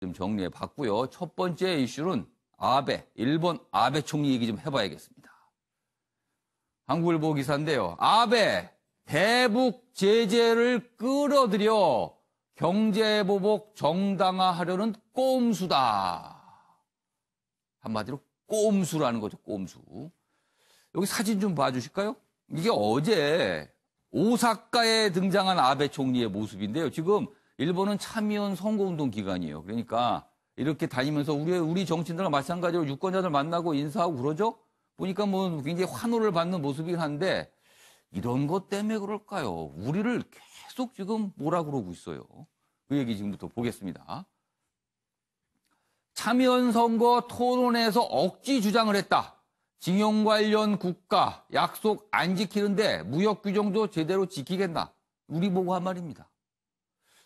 좀 정리해 봤고요. 첫 번째 이슈는 아베, 일본 아베 총리 얘기 좀 해봐야겠습니다. 한국일보 기사인데요. 아베, 대북 제재를 끌어들여 경제보복 정당화하려는 꼼수다. 한마디로 꼼수라는 거죠, 꼼수. 여기 사진 좀 봐주실까요? 이게 어제 오사카에 등장한 아베 총리의 모습인데요. 지금 일본은 참의원 선거운동 기간이에요. 그러니까 이렇게 다니면서 우리 정치인들과 마찬가지로 유권자들 만나고 인사하고 그러죠? 보니까 뭐 굉장히 환호를 받는 모습이긴 한데 이런 것 때문에 그럴까요? 우리를 계속 지금 뭐라 그러고 있어요. 그 얘기 지금부터 보겠습니다. 참의원 선거 토론회에서 억지 주장을 했다. 징용 관련 국가 약속 안 지키는데 무역 규정도 제대로 지키겠나? 우리 보고 한 말입니다.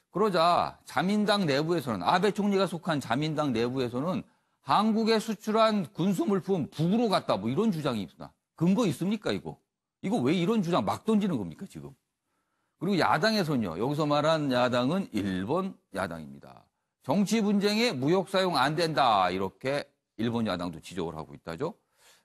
그러자 자민당 내부에서는 아베 총리가 속한 자민당 내부에서는 한국에 수출한 군수물품 북으로 갔다 뭐 이런 주장이 있구나. 근거 있습니까 이거? 이거 왜 이런 주장 막 던지는 겁니까 지금? 그리고 야당에서는요. 여기서 말한 야당은 일본 야당입니다. 정치 분쟁에 무역 사용 안 된다. 이렇게 일본 야당도 지적을 하고 있다죠.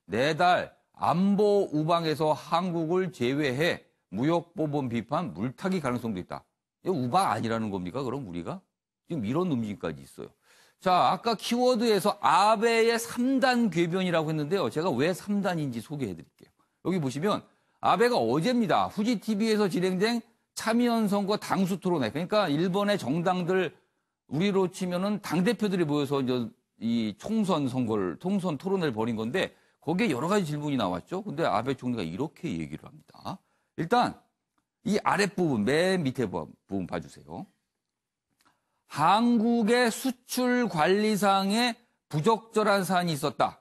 내달 안보 우방에서 한국을 제외해 무역법원 비판 물타기 가능성도 있다. 이거 우방 아니라는 겁니까? 그럼 우리가? 지금 이런 움직임까지 있어요. 자, 아까 키워드에서 아베의 3단 궤변이라고 했는데요. 제가 왜 3단인지 소개해드릴게요. 여기 보시면 아베가 어제입니다. 후지TV에서 진행된 참의원 선거 당수 토론회. 그러니까 일본의 정당들 우리로 치면은 당대표들이 모여서 이제 이 총선 토론회를 벌인 건데 거기에 여러 가지 질문이 나왔죠. 근데 아베 총리가 이렇게 얘기를 합니다. 일단 이 아랫부분, 맨 밑에 부분 봐주세요. 한국의 수출 관리상에 부적절한 사안이 있었다.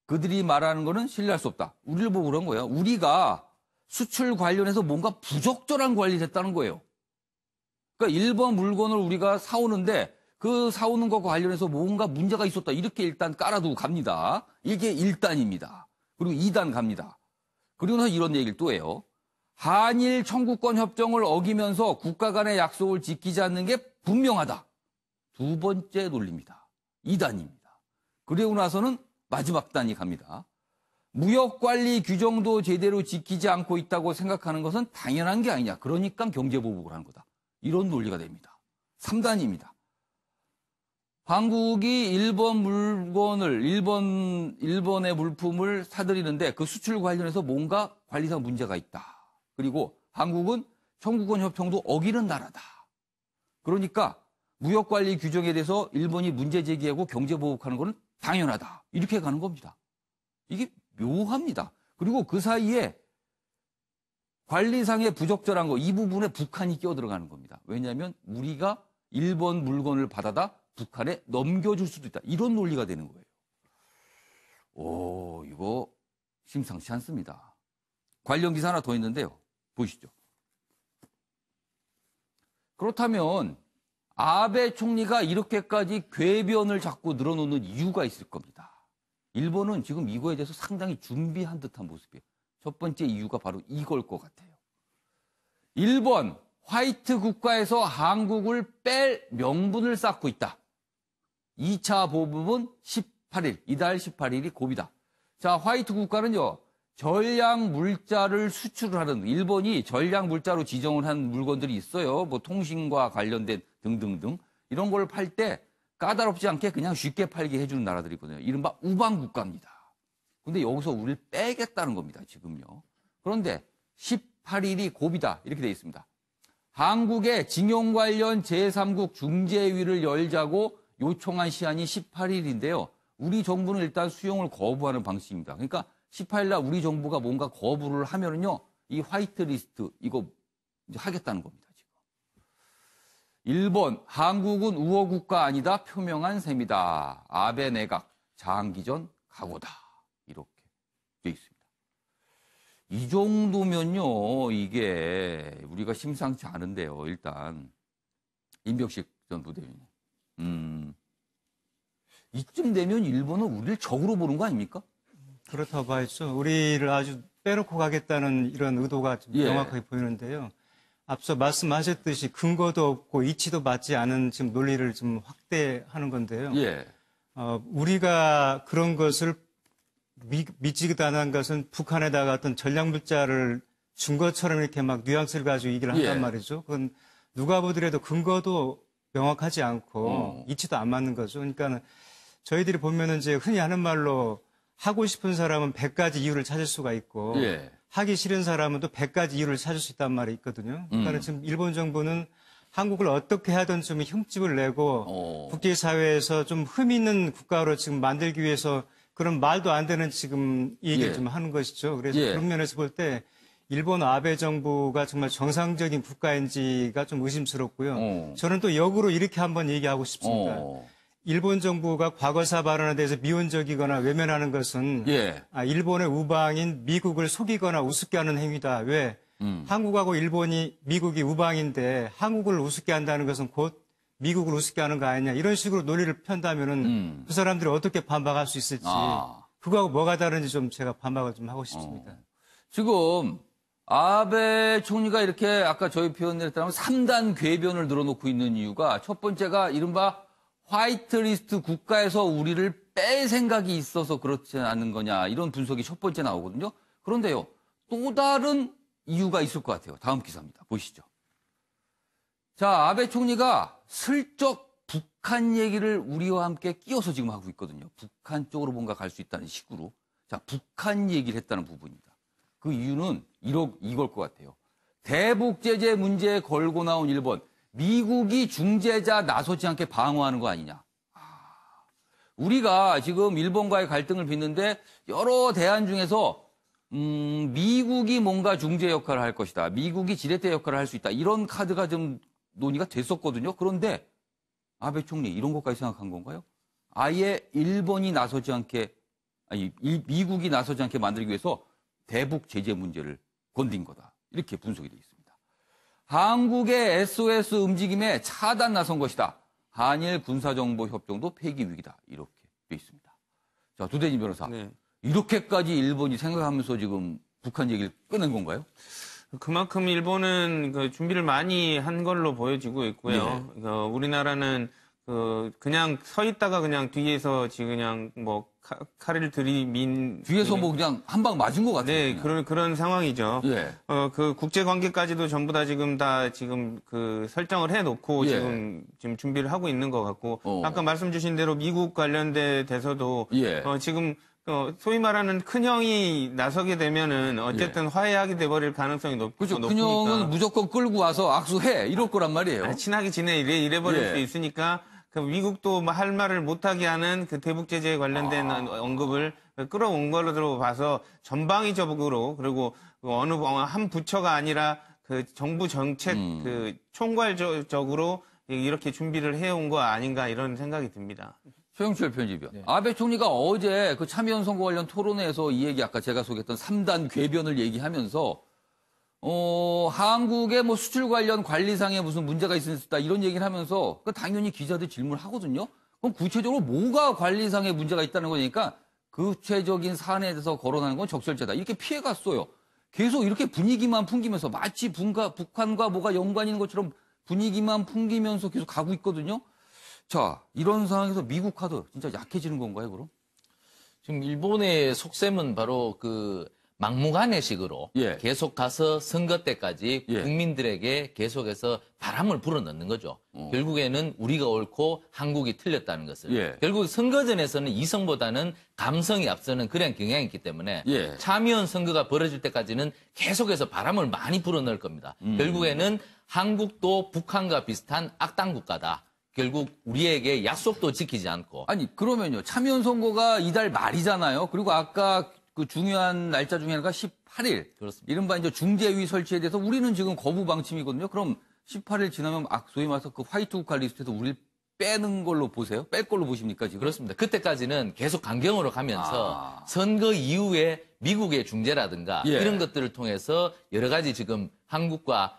그들이 말하는 거는 신뢰할 수 없다. 우리를 보고 그런 거예요. 우리가 수출 관련해서 뭔가 부적절한 관리를 했다는 거예요. 그러니까 일본 물건을 우리가 사오는데 그 사오는 것과 관련해서 뭔가 문제가 있었다. 이렇게 일단 깔아두고 갑니다. 이게 1단입니다. 그리고 2단 갑니다. 그리고 나서 이런 얘기를 또 해요. 한일 청구권 협정을 어기면서 국가 간의 약속을 지키지 않는 게 분명하다. 두 번째 논리입니다. 2단입니다. 그리고 나서는 마지막 단이 갑니다. 무역관리 규정도 제대로 지키지 않고 있다고 생각하는 것은 당연한 게 아니냐. 그러니까 경제보복을 하는 거다. 이런 논리가 됩니다. 3단입니다. 한국이 일본의 물품을 사들이는데 그 수출 관련해서 뭔가 관리상 문제가 있다. 그리고 한국은 청구권 협정도 어기는 나라다. 그러니까 무역관리 규정에 대해서 일본이 문제 제기하고 경제보복하는 것은 당연하다. 이렇게 가는 겁니다. 이게 묘합니다. 그리고 그 사이에 관리상의 부적절한 거, 이 부분에 북한이 끼어들어가는 겁니다. 왜냐하면 우리가 일본 물건을 받아다 북한에 넘겨줄 수도 있다. 이런 논리가 되는 거예요. 오, 이거 심상치 않습니다. 관련 기사 하나 더 있는데요. 보시죠. 그렇다면 아베 총리가 이렇게까지 궤변을 자꾸 늘어놓는 이유가 있을 겁니다. 일본은 지금 이거에 대해서 상당히 준비한 듯한 모습이에요. 첫 번째 이유가 바로 이걸 것 같아요. 일본 화이트 국가에서 한국을 뺄 명분을 쌓고 있다. 2차 보복은 18일, 이달 18일이 고비다. 자, 화이트 국가는요. 전략 물자를 수출하는 일본이 전략 물자로 지정을 한 물건들이 있어요. 뭐 통신과 관련된 등등등. 이런 걸 팔 때 까다롭지 않게 그냥 쉽게 팔게 해주는 나라들이거든요. 이른바 우방 국가입니다. 근데 여기서 우리를 빼겠다는 겁니다. 지금요. 그런데 18일이 고비다. 이렇게 돼 있습니다. 한국의 징용 관련 제3국 중재위를 열자고 요청한 시한이 18일인데요. 우리 정부는 일단 수용을 거부하는 방식입니다. 그러니까 18일날 우리 정부가 뭔가 거부를 하면은요, 이 화이트 리스트 이거 하겠다는 겁니다. 지금. 일본, 한국은 우호 국가 아니다 표명한 셈이다. 아베 내각 장기전 각오다. 이렇게 돼 있습니다. 이 정도면요, 이게 우리가 심상치 않은데요. 일단 임병식 전 부대변인. 이쯤 되면 일본은 우리를 적으로 보는 거 아닙니까? 그렇다고 봐야죠. 우리를 아주 빼놓고 가겠다는 이런 의도가 좀 명확하게 보이는데요. 앞서 말씀하셨듯이 근거도 없고 이치도 맞지 않은 지금 논리를 좀 확대하는 건데요. 예. 우리가 그런 것을 믿지도 않은 것은 북한에다가 어떤 전략물자를 준 것처럼 이렇게 막 뉘앙스를 가지고 얘기를 한단 말이죠. 그건 누가 보더라도 근거도 명확하지 않고 이치도 안 맞는 거죠. 그러니까 저희들이 보면은 이제 흔히 하는 말로 하고 싶은 사람은 100가지 이유를 찾을 수가 있고 하기 싫은 사람은 또 100가지 이유를 찾을 수 있단 말이 있거든요. 그러니까 지금 일본 정부는 한국을 어떻게 하든 좀 흠집을 내고 국제사회에서 좀 흠 있는 국가로 지금 만들기 위해서 그런 말도 안 되는 지금 얘기를 좀 하는 것이죠. 그래서 그런 면에서 볼 때 일본 아베 정부가 정말 정상적인 국가인지가 좀 의심스럽고요. 저는 또 역으로 이렇게 한번 얘기하고 싶습니다. 일본 정부가 과거사 발언에 대해서 미온적이거나 외면하는 것은 일본의 우방인 미국을 속이거나 우습게 하는 행위다. 왜? 한국하고 일본이 미국이 우방인데 한국을 우습게 한다는 것은 곧 미국을 우습게 하는 거 아니냐. 이런 식으로 논리를 편다면은 그 사람들이 어떻게 반박할 수 있을지 그거하고 뭐가 다른지 좀 제가 반박을 좀 하고 싶습니다. 지금 아베 총리가 이렇게 아까 저희 표현했다면 3단 궤변을 늘어놓고 있는 이유가 첫 번째가 이른바 화이트리스트 국가에서 우리를 뺄 생각이 있어서 그렇지 않은 거냐 이런 분석이 첫 번째 나오거든요. 그런데요. 또 다른 이유가 있을 것 같아요. 다음 기사입니다. 보시죠. 자, 아베 총리가 슬쩍 북한 얘기를 우리와 함께 끼워서 지금 하고 있거든요. 북한 쪽으로 뭔가 갈 수 있다는 식으로. 자, 북한 얘기를 했다는 부분입니다. 그 이유는 이걸 것 같아요. 대북 제재 문제에 걸고 나온 일본. 미국이 중재자 나서지 않게 방어하는 거 아니냐. 우리가 지금 일본과의 갈등을 빚는데 여러 대안 중에서 미국이 뭔가 중재 역할을 할 것이다. 미국이 지렛대 역할을 할 수 있다. 이런 카드가 좀 논의가 됐었거든요. 그런데 아베 총리 이런 것까지 생각한 건가요? 아예 일본이 나서지 않게, 미국이 나서지 않게 만들기 위해서 대북 제재 문제를 건든 거다. 이렇게 분석이 되어 있습니다. 한국의 SOS 움직임에 차단 나선 것이다. 한일 군사정보협정도 폐기 위기다. 이렇게 되어 있습니다. 자, 두대진 변호사. 이렇게까지 일본이 생각하면서 지금 북한 얘기를 꺼낸 건가요? 그만큼 일본은 그 준비를 많이 한 걸로 보여지고 있고요. 우리나라는 그냥 서 있다가 그냥 뒤에서 지금 그냥 뭐 칼을 들이민 뒤에서 뭐 그냥 한 방 맞은 것 같아요. 네, 그런 상황이죠. 그 국제 관계까지도 전부 다 지금 그 설정을 해놓고 지금 준비를 하고 있는 것 같고 아까 말씀 주신 대로 미국 관련돼 돼서도 지금 소위 말하는 큰형이 나서게 되면은 어쨌든 화해하게 돼버릴 가능성이 그렇죠. 높으니까. 큰형은 무조건 끌고 와서 악수해 이럴 거란 말이에요. 친하게 지내 이래버릴 수 있으니까 그 미국도 할 말을 못하게 하는 그 대북 제재에 관련된 언급을 끌어온 걸로 봐서 전방위적으로 그리고 어느 한 부처가 아니라 그 정부 정책 그 총괄적으로 이렇게 준비를 해온 거 아닌가 이런 생각이 듭니다. 최영철 편집위원. 아베 총리가 어제 그 참여연 선거 관련 토론회에서 이 얘기 아까 제가 소개했던 3단 궤변을 얘기하면서 한국의 뭐 수출 관련 관리상에 무슨 문제가 있었다 이런 얘기를 하면서 당연히 기자들 질문을 하거든요. 그럼 구체적으로 뭐가 관리상에 문제가 있다는 거니까 구체적인 사안에 대해서 거론하는 건 적절자다. 이렇게 피해갔어요. 계속 이렇게 분위기만 풍기면서 마치 북한과 뭐가 연관이 있는 것처럼 분위기만 풍기면서 계속 가고 있거든요. 자, 이런 상황에서 미국 카드 진짜 약해지는 건가요, 그럼? 지금 일본의 속셈은 바로 그 막무가내식으로 계속 가서 선거 때까지 국민들에게 계속해서 바람을 불어넣는 거죠. 결국에는 우리가 옳고 한국이 틀렸다는 것을. 결국 선거전에서는 이성보다는 감성이 앞서는 그런 경향이 있기 때문에 참여연 선거가 벌어질 때까지는 계속해서 바람을 많이 불어넣을 겁니다. 결국에는 한국도 북한과 비슷한 악당 국가다. 결국 우리에게 약속도 지키지 않고. 아니 그러면요. 참여연 선거가 이달 말이잖아요. 그리고 아까 그 중요한 날짜 중에 하나가 18일. 그렇습니다. 이른바 이제 중재위 설치에 대해서 우리는 지금 거부 방침이거든요. 그럼 18일 지나면 소위 말해서 그 화이트 국가 리스트에서 우리를 빼는 걸로 보세요? 뺄 걸로 보십니까, 지금? 그렇습니다. 그때까지는 계속 강경으로 가면서 선거 이후에 미국의 중재라든가 이런 것들을 통해서 여러 가지 지금 한국과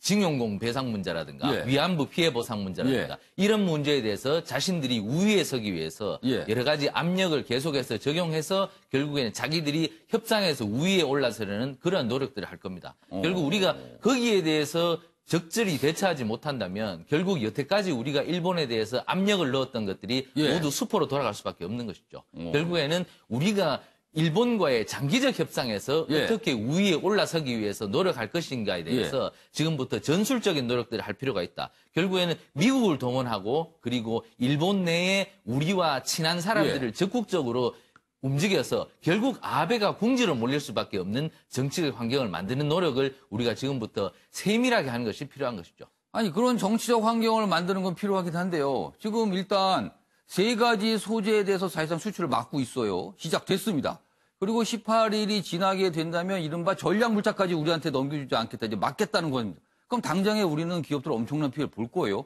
징용공 배상 문제라든가 예. 위안부 피해 보상 문제라든가 이런 문제에 대해서 자신들이 우위에 서기 위해서 여러 가지 압력을 계속해서 적용해서 결국에는 자기들이 협상에서 우위에 올라서려는 그런 노력들을 할 겁니다. 결국 우리가 거기에 대해서 적절히 대처하지 못한다면 결국 여태까지 우리가 일본에 대해서 압력을 넣었던 것들이 모두 수포로 돌아갈 수밖에 없는 것이죠. 결국에는 우리가 일본과의 장기적 협상에서 어떻게 우위에 올라서기 위해서 노력할 것인가에 대해서 지금부터 전술적인 노력들을 할 필요가 있다. 결국에는 미국을 동원하고 그리고 일본 내에 우리와 친한 사람들을 적극적으로 움직여서 결국 아베가 궁지로 몰릴 수밖에 없는 정치적 환경을 만드는 노력을 우리가 지금부터 세밀하게 하는 것이 필요한 것이죠. 아니, 그런 정치적 환경을 만드는 건 필요하긴 한데요. 지금 일단 3가지 소재에 대해서 사실상 수출을 막고 있어요. 시작됐습니다. 그리고 18일이 지나게 된다면 이른바 전략물자까지 우리한테 넘겨주지 않겠다. 이제 막겠다는 겁니다. 그럼 당장에 우리는 기업들 엄청난 피해를 볼 거예요.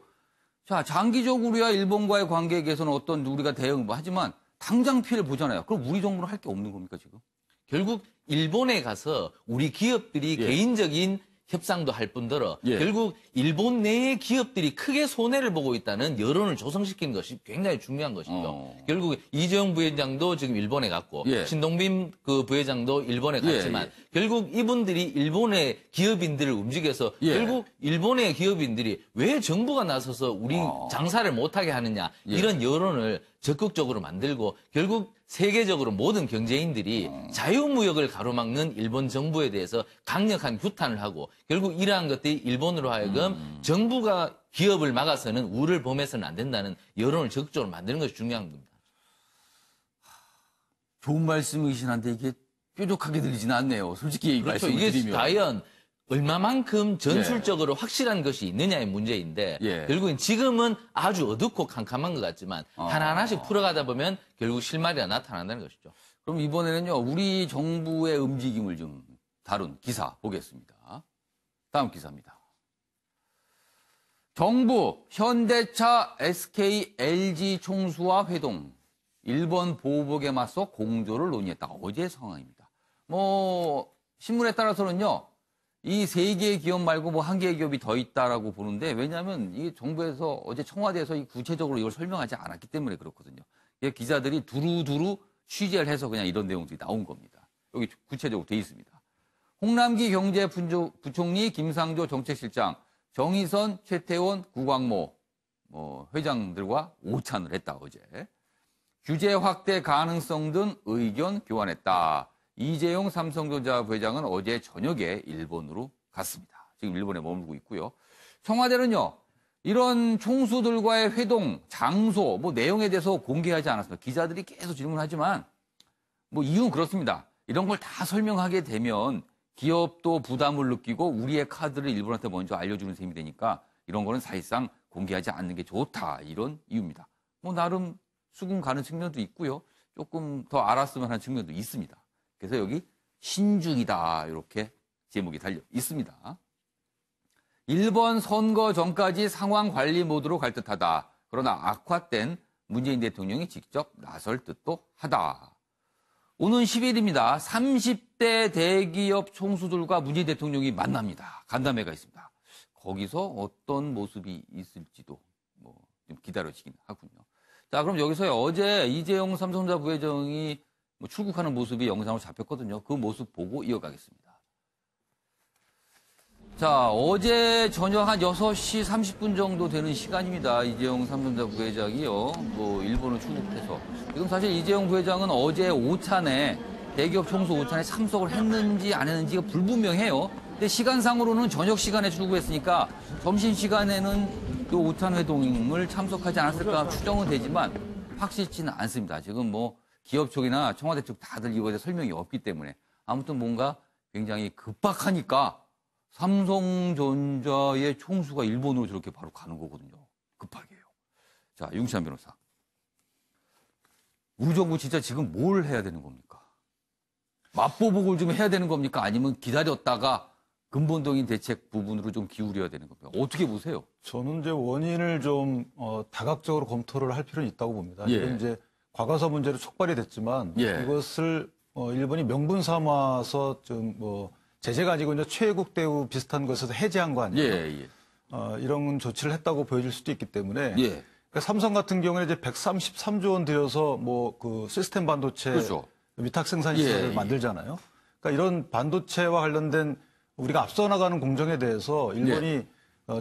자, 장기적으로야 일본과의 관계에 대해서는 어떤 우리가 대응 하지만 당장 피해를 보잖아요. 그럼 우리 정부는 할 게 없는 겁니까, 지금? 결국 일본에 가서 우리 기업들이 개인적인 협상도 할 뿐더러 결국 일본 내의 기업들이 크게 손해를 보고 있다는 여론을 조성시키는 것이 굉장히 중요한 것이죠. 결국 이재용 부회장도 지금 일본에 갔고 신동빈 그 부회장도 일본에 갔지만 결국 이분들이 일본의 기업인들을 움직여서 결국 일본의 기업인들이 왜 정부가 나서서 우리 장사를 못하게 하느냐 이런 여론을 적극적으로 만들고 결국 세계적으로 모든 경제인들이 자유무역을 가로막는 일본 정부에 대해서 강력한 규탄을 하고 결국 이러한 것들이 일본으로 하여금 정부가 기업을 막아서는 우를 범해서는 안 된다는 여론을 적극적으로 만드는 것이 중요한 겁니다. 좋은 말씀이긴 한데 이게 뾰족하게 들리지는 않네요. 솔직히 그렇죠. 말씀을 이게 드리면. 과연 얼마만큼 전술적으로 확실한 것이 있느냐의 문제인데 결국엔 지금은 아주 어둡고 캄캄한 것 같지만 하나하나씩 풀어가다 보면 결국 실마리가 나타난다는 것이죠. 그럼 이번에는요, 우리 정부의 움직임을 좀 다룬 기사 보겠습니다. 다음 기사입니다. 정부, 현대차, SK, LG 총수와 회동. 일본 보복에 맞서 공조를 논의했다. 어제 상황입니다. 신문에 따라서는요, 이 3개의 기업 말고 1개의 기업이 더 있다라고 보는데, 왜냐하면 이 정부에서 어제 청와대에서 구체적으로 이걸 설명하지 않았기 때문에 그렇거든요. 기자들이 두루두루 취재를 해서 그냥 이런 내용들이 나온 겁니다. 여기 구체적으로 돼 있습니다. 홍남기 경제부총리, 김상조 정책실장, 정의선, 최태원, 구광모 회장들과 오찬을 했다, 어제. 규제 확대 가능성 등 의견 교환했다. 이재용 삼성전자 부회장은 어제 저녁에 일본으로 갔습니다. 지금 일본에 머물고 있고요. 청와대는요, 이런 총수들과의 회동, 장소, 내용에 대해서 공개하지 않았습니다. 기자들이 계속 질문하지만, 이유는 그렇습니다. 이런 걸 다 설명하게 되면 기업도 부담을 느끼고 우리의 카드를 일본한테 먼저 알려주는 셈이 되니까 이런 거는 사실상 공개하지 않는 게 좋다. 이런 이유입니다. 나름 수긍 가는 측면도 있고요. 조금 더 알았으면 하는 측면도 있습니다. 그래서 여기 신중이다 이렇게 제목이 달려 있습니다. 일본 선거 전까지 상황 관리 모드로 갈 듯하다. 그러나 악화된 문재인 대통령이 직접 나설 듯도 하다. 오는 10일입니다. 30대 대기업 총수들과 문재인 대통령이 만납니다. 간담회가 있습니다. 거기서 어떤 모습이 있을지도 좀 기다려지긴 하군요. 자, 그럼 여기서 어제 이재용 삼성전자 부회장이 출국하는 모습이 영상으로 잡혔거든요. 그 모습 보고 이어가겠습니다. 자, 어제 저녁 한 6시 30분 정도 되는 시간입니다. 이재용 삼성전자 부회장이요. 일본을 출국해서. 지금 사실 이재용 부회장은 어제 오찬에, 대기업 총수 오찬에 참석을 했는지 안 했는지가 불분명해요. 근데 시간상으로는 저녁 시간에 출국했으니까 점심시간에는 그 오찬 회동을 참석하지 않았을까 추정은 되지만 확실치는 않습니다. 지금 기업 쪽이나 청와대 쪽 다들 이거에 대해 설명이 없기 때문에 아무튼 뭔가 굉장히 급박하니까 삼성전자의 총수가 일본으로 저렇게 바로 가는 거거든요. 급하게요. 자, 윤치환 변호사. 우리 정부 진짜 지금 뭘 해야 되는 겁니까? 맞보복을 좀 해야 되는 겁니까? 아니면 기다렸다가 근본적인 대책 부분으로 좀 기울여야 되는 겁니까? 어떻게 보세요? 저는 이제 원인을 좀 다각적으로 검토를 할 필요는 있다고 봅니다. 이건 이제 과거사 문제로 촉발이 됐지만 이것을 일본이 명분 삼아서 좀 제재가 아니고 이제 최애국 대우 비슷한 것에서 해제한 거 아니에요? 예. 이런 조치를 했다고 보여질 수도 있기 때문에 예. 그러니까 삼성 같은 경우는 이제 133조 원 들여서 뭐 그 시스템 반도체 그렇죠. 위탁 생산 시설을 예. 만들잖아요. 그러니까 이런 반도체와 관련된 우리가 앞서 나가는 공정에 대해서 일본이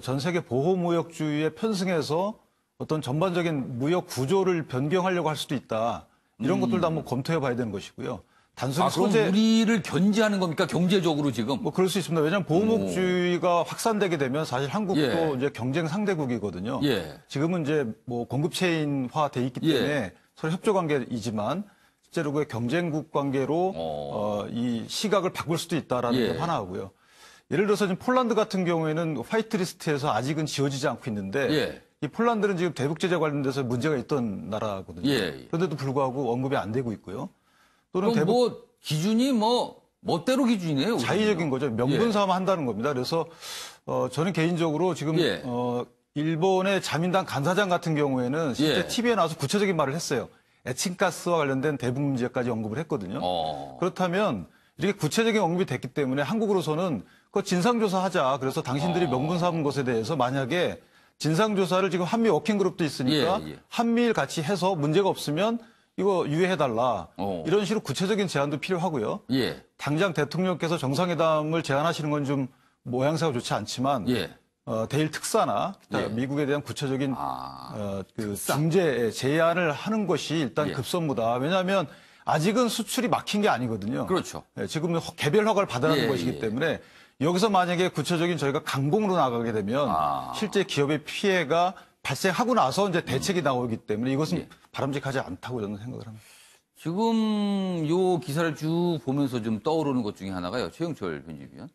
전 세계 보호무역주의에 편승해서 어떤 전반적인 무역 구조를 변경하려고 할 수도 있다. 이런 것들도 한번 검토해 봐야 되는 것이고요. 단순히 그럼 소재 우리를 견제하는 겁니까? 경제적으로 지금? 뭐 그럴 수 있습니다. 왜냐하면 보호무역주의가 확산되게 되면 사실 한국도 예. 이제 경쟁 상대국이거든요. 예. 지금은 이제 뭐 공급 체인화 돼 있기 때문에 예. 서로 협조 관계이지만 실제로 그 경쟁국 관계로 이 시각을 바꿀 수도 있다라는 예. 게 하나고요. 예를 들어서 지금 폴란드 같은 경우에는 화이트리스트에서 아직은 지워지지 않고 있는데 예. 이 폴란드는 지금 대북 제재 관련돼서 문제가 있던 나라거든요. 예. 그런데도 불구하고 언급이 안 되고 있고요. 또는 그럼 뭐 기준이 멋대로 기준이네요. 자의적인 거죠. 명분삼아 한다는 겁니다. 그래서 저는 개인적으로 지금 예. 일본의 자민당 간사장 같은 경우에는 실제 예. TV에 나와서 구체적인 말을 했어요. 에칭가스와 관련된 대북 문제까지 언급을 했거든요. 그렇다면 이렇게 구체적인 언급이 됐기 때문에 한국으로서는 그 진상조사하자. 그래서 당신들이 명분 삼은 것에 대해서 만약에 진상조사를 지금 한미 워킹그룹도 있으니까 예. 한미일 같이 해서 문제가 없으면 이거 유예해달라. 이런 식으로 구체적인 제안도 필요하고요. 예. 당장 대통령께서 정상회담을 제안하시는 건 좀 모양새가 좋지 않지만 예. 대일 특사나 예. 미국에 대한 구체적인 그 중재 제안을 하는 것이 일단 예. 급선무다. 왜냐하면 아직은 수출이 막힌 게 아니거든요. 그렇죠. 지금 개별 허가를 받아라는 예, 것이기 예. 때문에 여기서 만약에 구체적인 저희가 강공으로 나가게 되면 실제 기업의 피해가 발생하고 나서 이제 대책이 나오기 때문에 이것은 예. 바람직하지 않다고 저는 생각을 합니다. 지금 요 기사를 쭉 보면서 좀 떠오르는 것 중에 하나가요. 최영철 편집위원.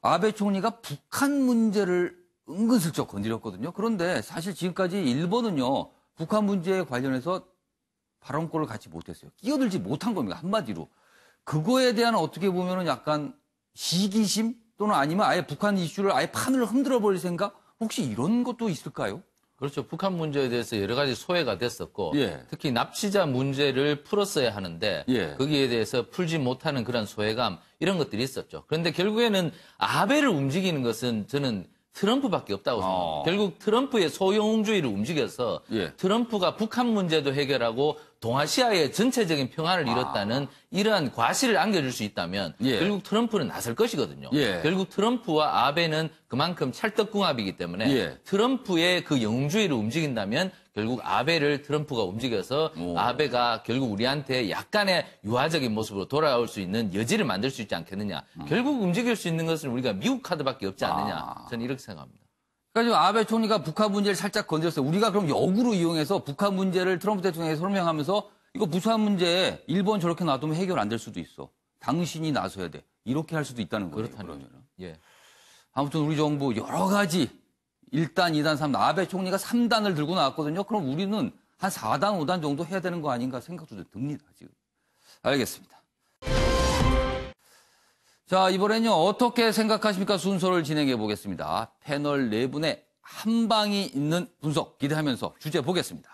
아베 총리가 북한 문제를 은근슬쩍 건드렸거든요. 그런데 사실 지금까지 일본은요, 북한 문제에 관련해서 발언권을 갖지 못했어요. 끼어들지 못한 겁니다. 한마디로. 그거에 대한 어떻게 보면은 약간 시기심 또는 아니면 아예 북한 이슈를 아예 판을 흔들어 버릴 생각? 혹시 이런 것도 있을까요? 그렇죠. 북한 문제에 대해서 여러 가지 소외가 됐었고 예. 특히 납치자 문제를 풀었어야 하는데 예. 거기에 대해서 풀지 못하는 그런 소외감 이런 것들이 있었죠. 그런데 결국에는 아베를 움직이는 것은 저는 트럼프밖에 없다고 생각합니다. 결국 트럼프의 소영웅주의를 움직여서 예. 트럼프가 북한 문제도 해결하고 동아시아의 전체적인 평화를 이뤘다는 이러한 과실을 안겨줄 수 있다면 예. 결국 트럼프는 나설 것이거든요. 예. 결국 트럼프와 아베는 그만큼 찰떡궁합이기 때문에 예. 트럼프의 그 영웅주의를 움직인다면 결국 아베를 트럼프가 움직여서 아베가 결국 우리한테 약간의 유화적인 모습으로 돌아올 수 있는 여지를 만들 수 있지 않겠느냐. 결국 움직일 수 있는 것은 우리가 미국 카드밖에 없지 않느냐. 저는 이렇게 생각합니다. 그러니까 지금 아베 총리가 북한 문제를 살짝 건드렸어요. 우리가 그럼 역으로 이용해서 북한 문제를 트럼프 대통령이 설명하면서 이거 북한 문제 일본 저렇게 놔두면 해결 안 될 수도 있어. 당신이 나서야 돼. 이렇게 할 수도 있다는 거예요. 그렇다는 거죠. 예. 아무튼 우리 정부 여러 가지 1단, 2단, 3단 아베 총리가 3단을 들고 나왔거든요. 그럼 우리는 한 4단, 5단 정도 해야 되는 거 아닌가 생각도 좀 듭니다. 지금. 알겠습니다. 자, 이번엔요, 어떻게 생각하십니까? 순서를 진행해 보겠습니다. 패널 네 분의 한 방이 있는 분석 기대하면서 주제 보겠습니다.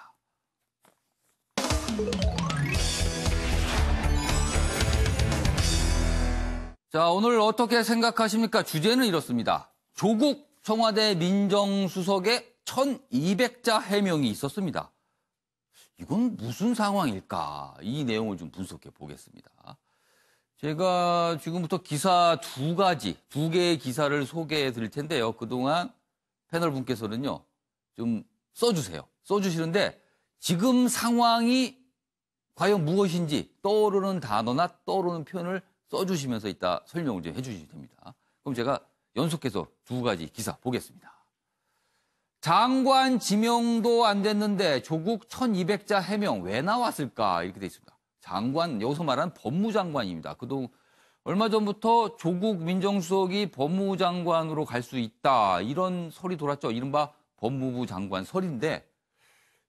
자, 오늘 어떻게 생각하십니까? 주제는 이렇습니다. 조국 청와대 민정수석의 1200자 해명이 있었습니다. 이건 무슨 상황일까? 이 내용을 좀 분석해 보겠습니다. 제가 지금부터 기사 두 개의 기사를 소개해 드릴 텐데요. 그동안 패널 분께서는요, 좀 써주세요. 써주시는데, 지금 상황이 과연 무엇인지 떠오르는 단어나 떠오르는 표현을 써주시면서 이따 설명을 좀 해주시면 됩니다. 그럼 제가 연속해서 두 가지 기사 보겠습니다. 장관 지명도 안 됐는데 조국 1200자 해명 왜 나왔을까? 이렇게 돼 있습니다. 장관, 여기서 말하는 법무장관입니다. 그동안 얼마 전부터 조국 민정수석이 법무장관으로 갈 수 있다. 이런 설이 돌았죠. 이른바 법무부 장관 설인데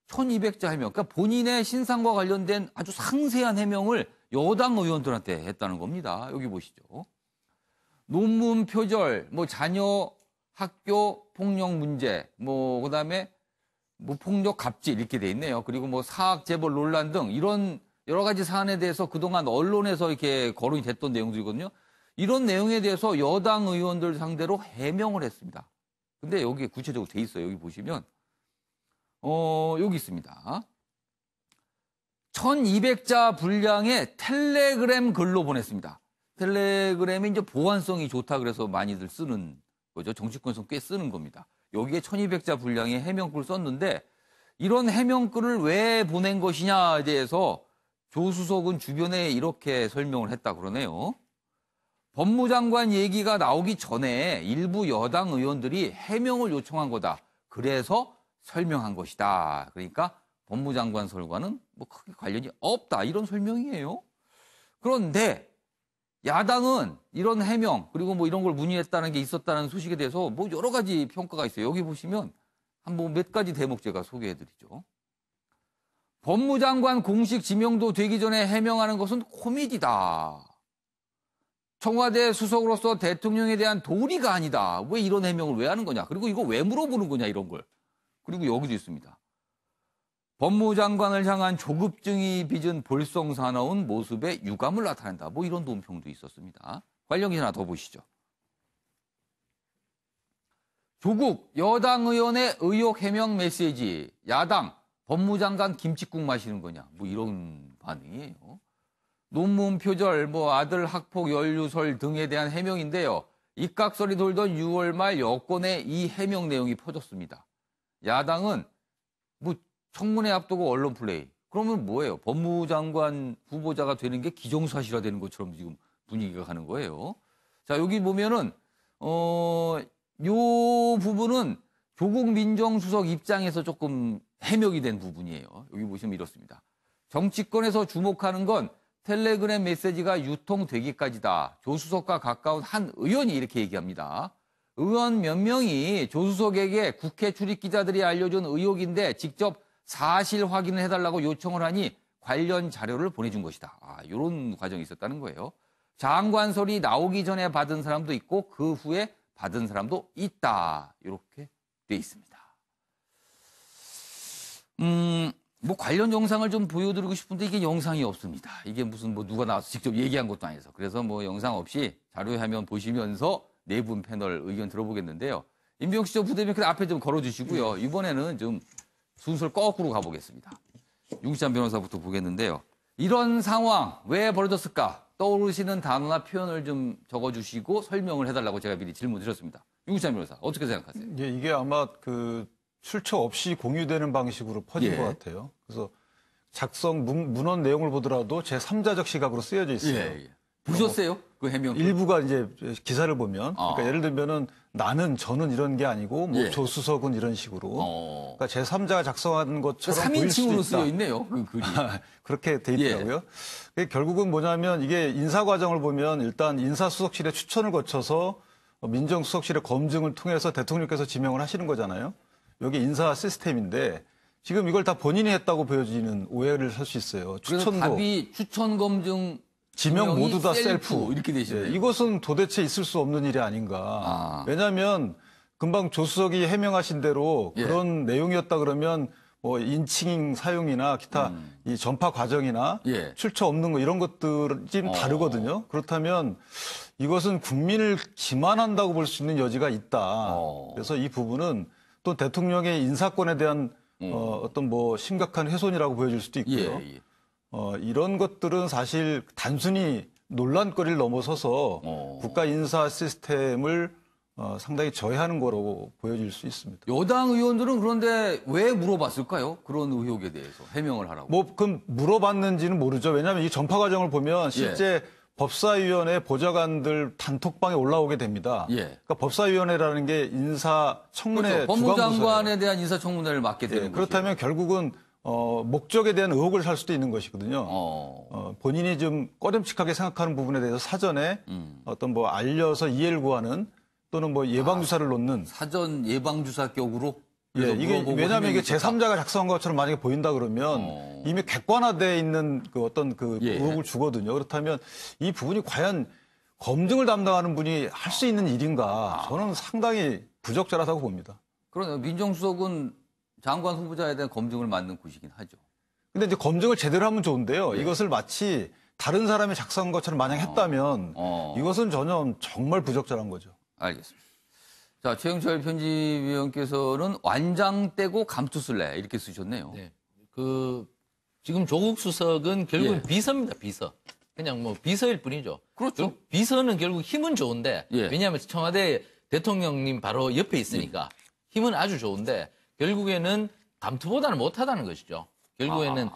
1200자 해명, 그러니까 본인의 신상과 관련된 아주 상세한 해명을 여당 의원들한테 했다는 겁니다. 여기 보시죠. 논문 표절, 자녀 학교 폭력 문제, 그다음에 폭력 갑질 이렇게 돼 있네요. 그리고 사학 재벌 논란 등 이런 여러 가지 사안에 대해서 그동안 언론에서 이렇게 거론이 됐던 내용들이거든요. 이런 내용에 대해서 여당 의원들 상대로 해명을 했습니다. 근데 여기 구체적으로 돼 있어요. 여기 보시면 여기 있습니다. 1200자 분량의 텔레그램 글로 보냈습니다. 텔레그램이 이제 보안성이 좋다 그래서 많이들 쓰는 거죠. 정치권에서 꽤 쓰는 겁니다. 여기에 1200자 분량의 해명글을 썼는데 이런 해명글을 왜 보낸 것이냐에 대해서 조수석은 주변에 이렇게 설명을 했다 그러네요. 법무장관 얘기가 나오기 전에 일부 여당 의원들이 해명을 요청한 거다. 그래서 설명한 것이다. 그러니까 법무장관 설과는 뭐 크게 관련이 없다. 이런 설명이에요. 그런데 야당은 이런 해명 그리고 뭐 이런 걸 문의했다는 게 있었다는 소식에 대해서 뭐 여러 가지 평가가 있어요. 여기 보시면 한번 몇 가지 대목 제가 소개해드리죠. 법무장관 공식 지명도 되기 전에 해명하는 것은 코미디다. 청와대 수석으로서 대통령에 대한 도리가 아니다. 왜 이런 해명을 왜 하는 거냐. 그리고 이거 왜 물어보는 거냐 이런 걸. 그리고 여기도 있습니다. 법무장관을 향한 조급증이 빚은 볼썽사나운 모습에 유감을 나타낸다. 뭐 이런 논평도 있었습니다. 관련 기사 하나 더 보시죠. 조국 여당 의원의 의혹 해명 메시지. 야당 법무장관 김칫국 마시는 거냐. 뭐 이런 반응이에요. 논문 표절, 뭐 아들 학폭 연루설 등에 대한 해명인데요. 입각설이 돌던 6월 말 여권에 이 해명 내용이 퍼졌습니다. 야당은 뭐 청문회 앞두고 언론 플레이. 그러면 뭐예요? 법무장관 후보자가 되는 게 기정사실화되는 것처럼 지금 분위기가 가는 거예요. 자, 여기 보면은 요 부분은 조국 민정수석 입장에서 조금 해명이 된 부분이에요. 여기 보시면 이렇습니다. 정치권에서 주목하는 건 텔레그램 메시지가 유통되기까지다. 조수석과 가까운 한 의원이 이렇게 얘기합니다. 의원 몇 명이 조수석에게 국회 출입 기자들이 알려준 의혹인데 직접 사실 확인을 해달라고 요청을 하니 관련 자료를 보내준 것이다. 이런 과정이 있었다는 거예요. 장관설이 나오기 전에 받은 사람도 있고 그 후에 받은 사람도 있다. 이렇게 돼 있습니다. 뭐 관련 영상을 좀 보여드리고 싶은데 이게 영상이 없습니다. 이게 무슨 뭐 누가 나와서 직접 얘기한 것도 아니어서. 그래서 뭐 영상 없이 자료화면 보시면서 네 분 패널 의견 들어보겠는데요. 임병식 전 부대변인 앞에 좀 걸어주시고요. 이번에는 좀 순서를 거꾸로 가보겠습니다. 윤기찬 변호사부터 보겠는데요. 이런 상황 왜 벌어졌을까? 떠오르시는 단어나 표현을 좀 적어주시고 설명을 해달라고 제가 미리 질문 드렸습니다. 윤기찬 변호사 어떻게 생각하세요? 예, 이게 아마 그 출처 없이 공유되는 방식으로 퍼진 예. 것 같아요. 그래서 작성 문헌 내용을 보더라도 제3자적 시각으로 쓰여져 있어요. 예. 보셨어요? 그 해명? 일부가 이제 기사를 보면 그러니까 예를 들면은 나는 저는 이런 게 아니고 뭐 예. 조수석은 이런 식으로 그러니까 제3자가 작성한 것처럼 보일 수도 3인칭으로 있다. 쓰여 있네요. 그 글이. 그렇게 돼 있더라고요. 결국은 뭐냐면 이게 인사 과정을 보면 일단 인사수석실의 추천을 거쳐서 민정수석실의 검증을 통해서 대통령께서 지명을 하시는 거잖아요. 여기 인사 시스템인데 지금 이걸 다 본인이 했다고 보여지는 오해를 할 수 있어요. 그래서 답이 추천 검증 지명 모두 다 셀프 이렇게 되시네요. 이것은 도대체 있을 수 없는 일이 아닌가. 왜냐하면 금방 조수석이 해명하신 대로 그런 내용이었다 그러면 뭐 인칭 사용이나 기타 이 전파 과정이나 출처 없는 거 이런 것들이 좀 다르거든요. 그렇다면 이것은 국민을 기만한다고 볼 수 있는 여지가 있다. 그래서 이 부분은 또 대통령의 인사권에 대한 어떤 뭐 심각한 훼손이라고 보여질 수도 있고요. 이런 것들은 사실 단순히 논란거리를 넘어서서 국가 인사 시스템을 상당히 저해하는 거라고 보여질 수 있습니다. 여당 의원들은 그런데 왜 물어봤을까요? 그런 의혹에 대해서 해명을 하라고. 뭐 그럼 물어봤는지는 모르죠. 왜냐하면 이 전파 과정을 보면 실제 법사위원회 보좌관들 단톡방에 올라오게 됩니다. 그러니까 법사위원회라는 게 인사청문회 그렇죠. 법무장관에 대한 인사청문회를 맡게 되는 거죠. 그렇다면 결국은 목적에 대한 의혹을 살 수도 있는 것이거든요. 본인이 좀 꺼림칙하게 생각하는 부분에 대해서 사전에 어떤 뭐 알려서 이해를 구하는 또는 뭐 예방주사를 놓는 사전 예방주사격으로 이게 왜냐하면 이게 제3자가 작성한 것처럼 만약에 보인다 그러면 이미 객관화돼 있는 그 어떤 그 의혹을 주거든요. 그렇다면 이 부분이 과연 검증을 담당하는 분이 할 수 있는 일인가? 저는 상당히 부적절하다고 봅니다. 그러네요. 민정수석은 장관 후보자에 대한 검증을 맡는 곳이긴 하죠. 근데 이제 검증을 제대로 하면 좋은데요. 이것을 마치 다른 사람이 작성한 것처럼 마냥 했다면 이것은 전혀 정말 부적절한 거죠. 알겠습니다. 자, 최영철 편집위원께서는 완장 떼고 감투 쓸래 이렇게 쓰셨네요. 네. 지금 조국 수석은 결국은 예. 비서입니다, 비서. 그냥 뭐 비서일 뿐이죠. 그렇죠. 비서는 결국 힘은 좋은데, 예. 왜냐하면 청와대 대통령님 바로 옆에 있으니까 힘은 아주 좋은데, 결국에는 감투보다는 못하다는 것이죠. 결국에는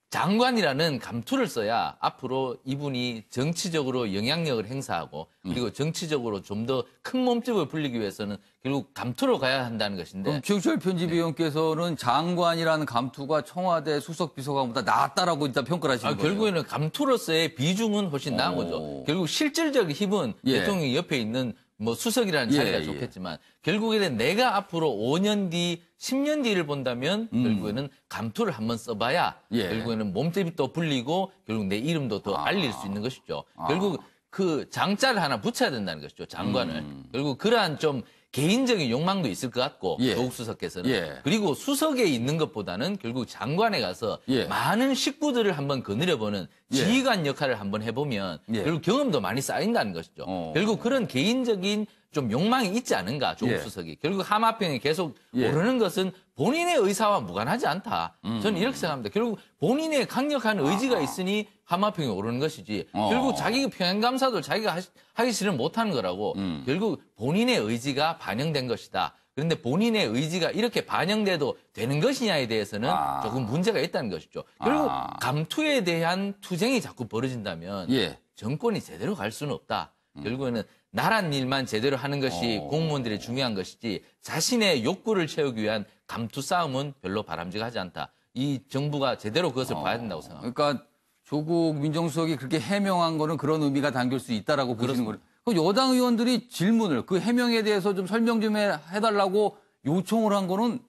장관이라는 감투를 써야 앞으로 이분이 정치적으로 영향력을 행사하고 그리고 정치적으로 좀 더 큰 몸집을 불리기 위해서는 결국 감투로 가야 한다는 것인데. 그럼 최영철 편집위원께서는 장관이라는 감투가 청와대 수석 비서관보다 낫다라고 일단 평가를 하시는 거예요. 결국에는 감투로서의 비중은 훨씬 나은 거죠. 결국 실질적 힘은 예. 대통령이 옆에 있는 뭐 수석이라는 자리가 예. 좋겠지만 결국에는 내가 앞으로 5년 뒤, 10년 뒤를 본다면 결국에는 감투를 한번 써봐야 예. 결국에는 몸집이 또 불리고 결국 내 이름도 더 알릴 수 있는 것이죠. 결국 그 장자를 하나 붙여야 된다는 것이죠. 장관을. 결국 그러한 좀 개인적인 욕망도 있을 것 같고 예. 조국 수석께서는 예. 그리고 수석에 있는 것보다는 결국 장관에 가서 예. 많은 식구들을 한번 거느려보는 예. 지휘관 역할을 한번 해보면 예. 결국 경험도 많이 쌓인다는 것이죠. 결국 그런 개인적인 좀 욕망이 있지 않은가 조국 예. 수석이. 결국 하마평에 계속 예. 오르는 것은 본인의 의사와 무관하지 않다. 저는 이렇게 생각합니다. 결국 본인의 강력한 의지가 있으니 하마평에 오르는 것이지. 결국 자기 평양감사도 자기가 하기 싫으면 못하는 거라고. 결국 본인의 의지가 반영된 것이다. 그런데 본인의 의지가 이렇게 반영돼도 되는 것이냐에 대해서는 조금 문제가 있다는 것이죠. 결국 감투에 대한 투쟁이 자꾸 벌어진다면 예. 정권이 제대로 갈 수는 없다. 결국에는 나란 일만 제대로 하는 것이 공무원들이 중요한 것이지 자신의 욕구를 채우기 위한 감투 싸움은 별로 바람직하지 않다. 이 정부가 제대로 그것을 봐야 된다고 생각합니다. 그러니까 조국 민정수석이 그렇게 해명한 거는 그런 의미가 담길 수 있다라고 보시는 거예요. 그 여당 의원들이 질문을 그 해명에 대해서 좀 설명 좀 해달라고 요청을 한 거는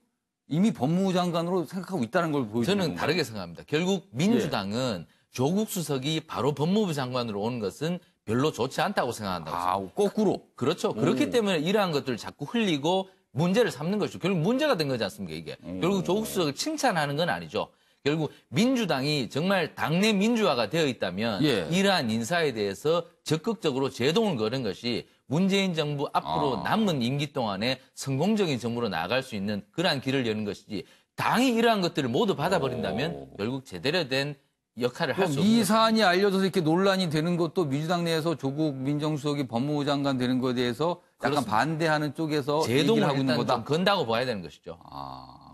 이미 법무부 장관으로 생각하고 있다는 걸 보여주는 저는 건가요? 다르게 생각합니다. 결국 민주당은 조국 수석이 바로 법무부 장관으로 오는 것은 별로 좋지 않다고 생각한다고 생각합니다. 거꾸로. 그렇죠. 그렇기 때문에 이러한 것들을 자꾸 흘리고 문제를 삼는 것이죠. 결국 문제가 된 거지 않습니까, 이게. 결국 조국 수석을 칭찬하는 건 아니죠. 결국 민주당이 정말 당내 민주화가 되어 있다면 예. 이러한 인사에 대해서 적극적으로 제동을 거는 것이 문재인 정부 앞으로 남은 임기 동안에 성공적인 정부로 나아갈 수 있는 그러한 길을 여는 것이지 당이 이러한 것들을 모두 받아버린다면 결국 제대로 된 역할을 할 수 없는 이 거죠. 사안이 알려져서 이렇게 논란이 되는 것도 민주당 내에서 조국 민정수석이 법무부 장관 되는 것에 대해서 약간 그렇습니다. 반대하는 쪽에서 얘기를 제동을 하고 있는 일단 거다. 좀 건다고 봐야 되는 것이죠.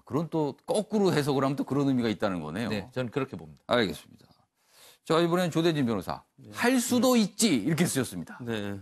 그런 또 거꾸로 해석을 하면 또 그런 의미가 있다는 거네요. 네, 저는 그렇게 봅니다. 알겠습니다. 자, 이번엔 조대진 변호사. 할 수도 있지 이렇게 쓰셨습니다. 네.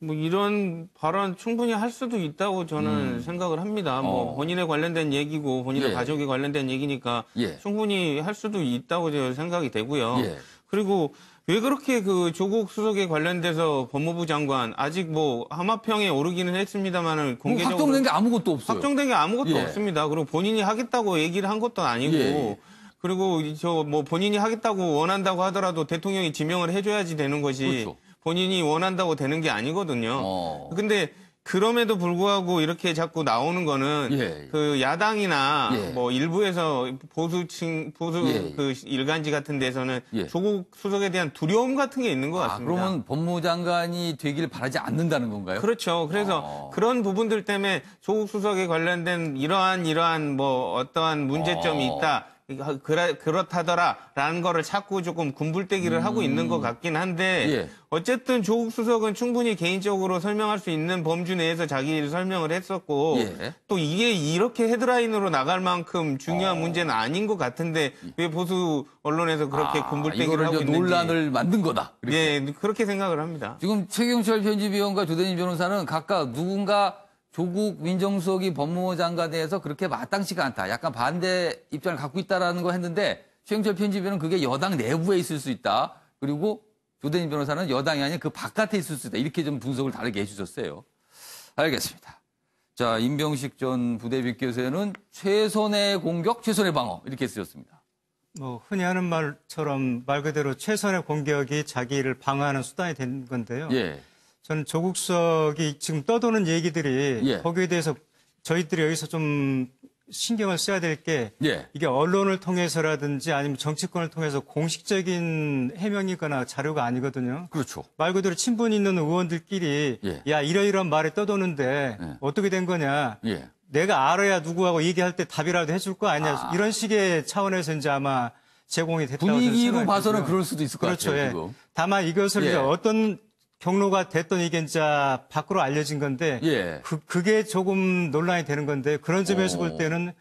뭐 이런 발언 충분히 할 수도 있다고 저는 생각을 합니다. 뭐 본인에 관련된 얘기고 본인의 예. 가족에 관련된 얘기니까 예. 충분히 할 수도 있다고 저는 생각이 되고요. 예. 그리고 왜 그렇게 그 조국 수석에 관련돼서 법무부 장관 아직 뭐 하마평에 오르기는 했습니다만은 뭐 공개적으로 확정된 게 아무것도 없어요. 확정된 게 아무것도 예. 없습니다. 그리고 본인이 하겠다고 얘기를 한 것도 아니고 예. 그리고 저 뭐 본인이 하겠다고 원한다고 하더라도 대통령이 지명을 해줘야지 되는 것이 그렇죠. 본인이 원한다고 되는 게 아니거든요. 근데 그럼에도 불구하고 이렇게 자꾸 나오는 거는 예. 그 야당이나 예. 뭐 일부에서 보수 예. 그 일간지 같은 데서는 예. 조국 수석에 대한 두려움 같은 게 있는 것 같습니다. 그러면 법무부 장관이 되길 바라지 않는다는 건가요? 그렇죠. 그래서 그런 부분들 때문에 조국 수석에 관련된 이러한 뭐 어떠한 문제점이 있다. 그렇다더라라는 거를 자꾸 조금 군불대기를 하고 있는 것 같긴 한데 예. 어쨌든 조국 수석은 충분히 개인적으로 설명할 수 있는 범주 내에서 자기를 설명을 했었고 예. 또 이게 이렇게 헤드라인으로 나갈 만큼 중요한 문제는 아닌 것 같은데 왜 보수 언론에서 그렇게 군불대기를 이거를 하고 이제 있는지 논란을 만든 거다. 이렇게. 예, 그렇게 생각을 합니다. 지금 최경철 편집위원과 조대진 변호사는 각각 누군가 조국 민정수석이 법무부 장관에 대해서 그렇게 마땅치가 않다. 약간 반대 입장을 갖고 있다라는 거 했는데 최경철 편집위원은 그게 여당 내부에 있을 수 있다. 그리고 조대진 변호사는 여당이 아닌 그 바깥에 있을 수 있다. 이렇게 좀 분석을 다르게 해주셨어요. 알겠습니다. 자, 임병식 전 부대변인께서는 최선의 공격, 최선의 방어 이렇게 쓰셨습니다. 뭐 흔히 하는 말처럼 말 그대로 최선의 공격이 자기를 방어하는 수단이 된 건데요. 예. 저는 조국 수석이 지금 떠도는 얘기들이 예. 거기에 대해서 저희들이 여기서 좀 신경을 써야 될 게 예. 이게 언론을 통해서라든지 아니면 정치권을 통해서 공식적인 해명이거나 자료가 아니거든요. 그렇죠. 말 그대로 친분 있는 의원들끼리 예. 야 이러이러한 말이 떠도는데 예. 어떻게 된 거냐. 예. 내가 알아야 누구하고 얘기할 때 답이라도 해줄 거 아니냐. 아. 이런 식의 차원에서 이제 아마 제공이 됐다고 저는 분위기로 생각이 봐서는 들고요. 그럴 수도 있을 것 그렇죠. 같아요. 예. 지금. 다만 이것을 예. 이제 어떤 경로가 됐던 이게 이제 밖으로 알려진 건데 예. 그게 조금 논란이 되는 건데 그런 점에서 오. 볼 때는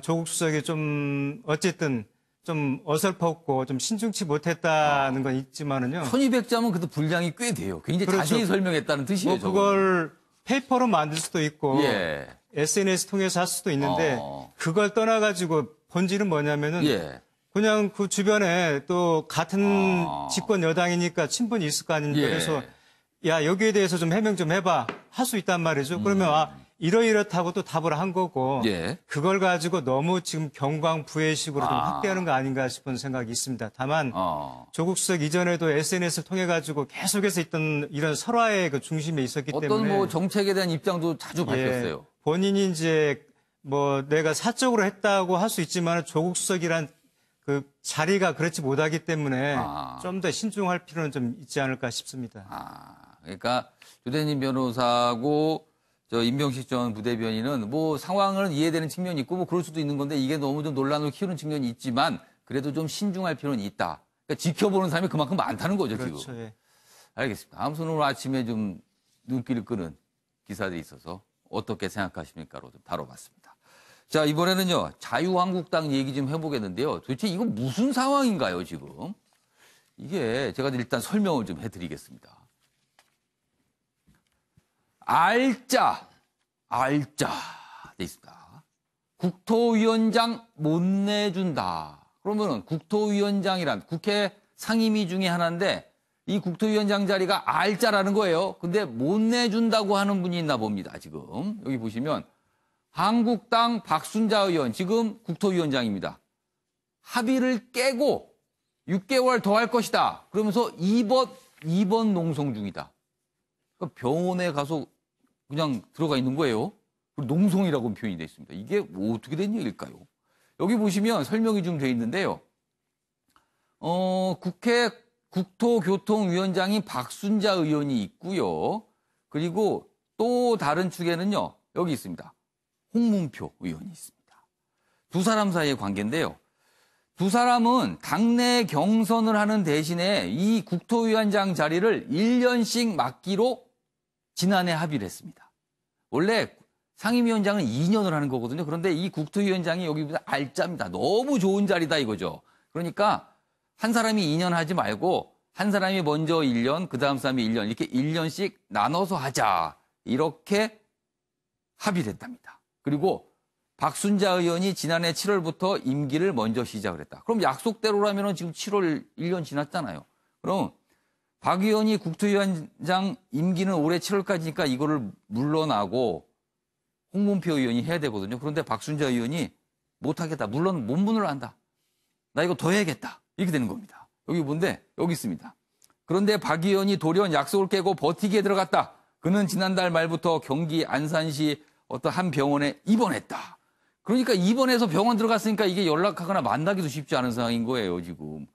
조국 수석이 좀 어쨌든 좀 어설펐고 좀 신중치 못했다는 건 있지만은요. 1200자면 그래도 분량이 꽤 돼요. 굉장히 그렇죠. 자세히 설명했다는 뜻이에요. 뭐 그걸 페이퍼로 만들 수도 있고 예. SNS 통해서 할 수도 있는데 그걸 떠나가지고 본질은 뭐냐면은 예. 그냥 그 주변에 또 같은 집권 여당이니까 친분이 있을 거 아닙니까? 예. 그래서 야 여기에 대해서 좀 해명 좀 해봐 할 수 있단 말이죠. 그러면 이러이렇다고 또 답을 한 거고 예. 그걸 가지고 너무 지금 경광부회식으로 좀 확대하는 거 아닌가 싶은 생각이 있습니다. 다만 조국 수석 이전에도 SNS를 통해 가지고 계속해서 있던 이런 설화의 그 중심에 있었기 어떤 때문에 뭐 정책에 대한 입장도 자주 밝혔어요. 예, 본인이 이제 뭐 내가 사적으로 했다고 할 수 있지만 조국 수석이란 그 자리가 그렇지 못하기 때문에 좀 더 신중할 필요는 좀 있지 않을까 싶습니다. 그러니까 조대진 변호사하고 저 임병식 전 부대변인은 뭐 상황은 이해되는 측면이 있고 뭐 그럴 수도 있는 건데 이게 너무 좀 논란을 키우는 측면이 있지만 그래도 좀 신중할 필요는 있다. 그러니까 지켜보는 사람이 그만큼 많다는 거죠, 그렇죠. 지금. 예. 알겠습니다. 아무튼 오늘 아침에 좀 눈길을 끄는 기사들이 있어서 어떻게 생각하십니까로 좀 다뤄봤습니다. 자, 이번에는요, 자유한국당 얘기 좀 해보겠는데요. 도대체 이거 무슨 상황인가요, 지금? 이게 제가 일단 설명을 좀 해드리겠습니다. 알짜 돼 있습니다. 국토위원장 못 내준다. 그러면은 국토위원장이란 국회 상임위 중에 하나인데 이 국토위원장 자리가 알짜라는 거예요. 근데 못 내준다고 하는 분이 있나 봅니다. 지금 여기 보시면 한국당 박순자 의원 지금 국토위원장입니다. 합의를 깨고 6개월 더 할 것이다. 그러면서 2번 농성 중이다. 그러니까 병원에 가서 그냥 들어가 있는 거예요. 그리고 농성이라고 표현이 되어 있습니다. 이게 뭐 어떻게 된 일일까요? 여기 보시면 설명이 좀 되어 있는데요. 국회 국토교통위원장인 박순자 의원이 있고요. 그리고 또 다른 축에는요. 여기 있습니다. 홍문표 의원이 있습니다. 두 사람 사이의 관계인데요. 두 사람은 당내 경선을 하는 대신에 이 국토위원장 자리를 1년씩 맡기로 지난해 합의를 했습니다. 원래 상임위원장은 2년을 하는 거거든요. 그런데 이 국토위원장이 여기보다 알짜입니다. 너무 좋은 자리다 이거죠. 그러니까 한 사람이 2년 하지 말고 한 사람이 먼저 1년, 그 다음 사람이 1년 이렇게 1년씩 나눠서 하자. 이렇게 합의를 했답니다. 그리고 박순자 의원이 지난해 7월부터 임기를 먼저 시작을 했다. 그럼 약속대로라면 지금 7월 1년 지났잖아요. 그럼 박 의원이 국토위원장 임기는 올해 7월까지니까 이거를 물러나고 홍문표 의원이 해야 되거든요. 그런데 박순자 의원이 못하겠다. 물론 몸분을 한다. 나 이거 더 해야겠다. 이렇게 되는 겁니다. 여기 뭔데? 여기 있습니다. 그런데 박 의원이 돌연 약속을 깨고 버티기에 들어갔다. 그는 지난달 말부터 경기 안산시 어떤 한 병원에 입원했다. 그러니까 입원해서 병원 들어갔으니까 이게 연락하거나 만나기도 쉽지 않은 상황인 거예요, 지금.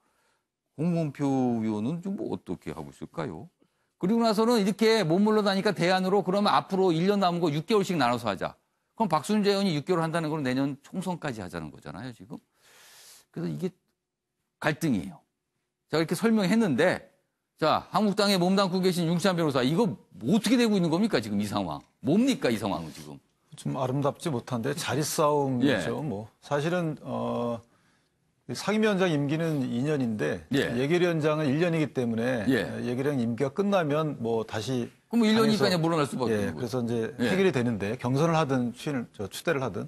홍문표 의원은 좀 뭐 어떻게 하고 있을까요? 그리고 나서는 이렇게 못 물러나니까 대안으로 그러면 앞으로 1년 남은 거 6개월씩 나눠서 하자. 그럼 박순자 의원이 6개월 한다는 건 내년 총선까지 하자는 거잖아요, 지금. 그래서 이게 갈등이에요. 제가 이렇게 설명했는데, 자, 한국당에 몸담고 계신 윤치환 변호사, 이거 어떻게 되고 있는 겁니까, 지금 이 상황? 뭡니까, 이 상황은 지금? 좀 아름답지 못한데 자리 싸움이죠. 예. 뭐 사실은 상임위원장 임기는 2년인데 예. 예결위원장은 1년이기 때문에 예. 예결위원 임기가 끝나면 뭐 다시 그럼 1년이니까 당에서- 그냥 물러날 수밖에 없는 거예요. 그래서 이제 예. 해결이 되는데 경선을 하든 추대를 하든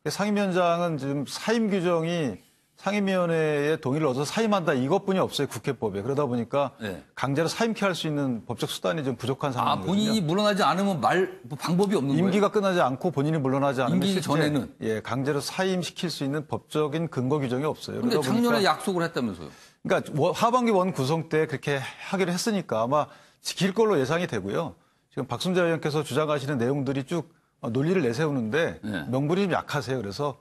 상임위원장은 지금 사임 규정이 상임위원회의 동의를 얻어서 사임한다 이것뿐이 없어요 국회법에. 그러다 보니까 예. 강제로 사임케 할 수 있는 법적 수단이 좀 부족한 아, 상황이거든요. 본인이 물러나지 않으면 뭐 방법이 없는 거예요? 임기가 끝나지 않고 본인이 물러나지 않으면 임기 실제, 전에는? 예, 강제로 사임시킬 수 있는 법적인 근거 규정이 없어요. 근데 그러다 작년에 보니까- 약속을 했다면서요? 그러니까 하반기 원 구성 때 그렇게 하기로 했으니까 아마 지킬 걸로 예상이 되고요. 지금 박순자 의원께서 주장하시는 내용들이 쭉 논리를 내세우는데 네. 명분이 좀 약하세요. 그래서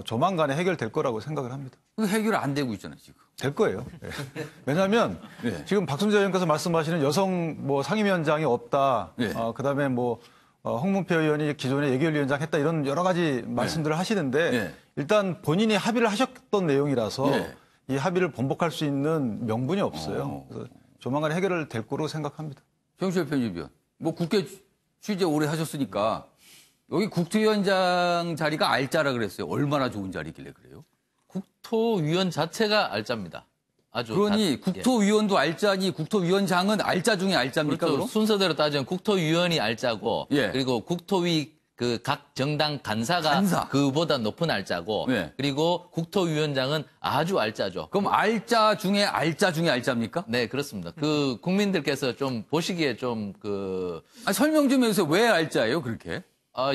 조만간에 해결될 거라고 생각을 합니다. 해결 안 되고 있잖아요, 지금. 될 거예요. 예. 왜냐하면 예. 지금 박순재 의원께서 말씀하시는 여성 뭐 상임위원장이 없다. 예. 그다음에 뭐 홍문표 의원이 기존에 예결위원장 했다 이런 여러 가지 말씀들을 하시는데 예. 일단 본인이 합의를 하셨던 내용이라서 예. 이 합의를 번복할 수 있는 명분이 없어요. 그래서 조만간 해결될 거로 생각합니다. 정실 편집위원. 뭐 국회 취재 오래 하셨으니까 여기 국토위원장 자리가 알짜라 그랬어요. 얼마나 좋은 자리길래 그래요? 국토위원 자체가 알짜입니다. 아주. 그러니 국토위원도 알짜니 국토위원장은 알짜 중에 알짜입니까? 그렇죠. 그럼? 순서대로 따지면 국토위원이 알짜고, 예. 그리고 국토위 그 각 정당 간사가 간사. 그보다 높은 알짜고, 예. 그리고 국토위원장은 아주 알짜죠. 그럼 알짜 중에 알짜입니까? 네, 그렇습니다. 그 국민들께서 좀 보시기에 좀 설명 좀 해주세요. 왜 알짜예요, 그렇게?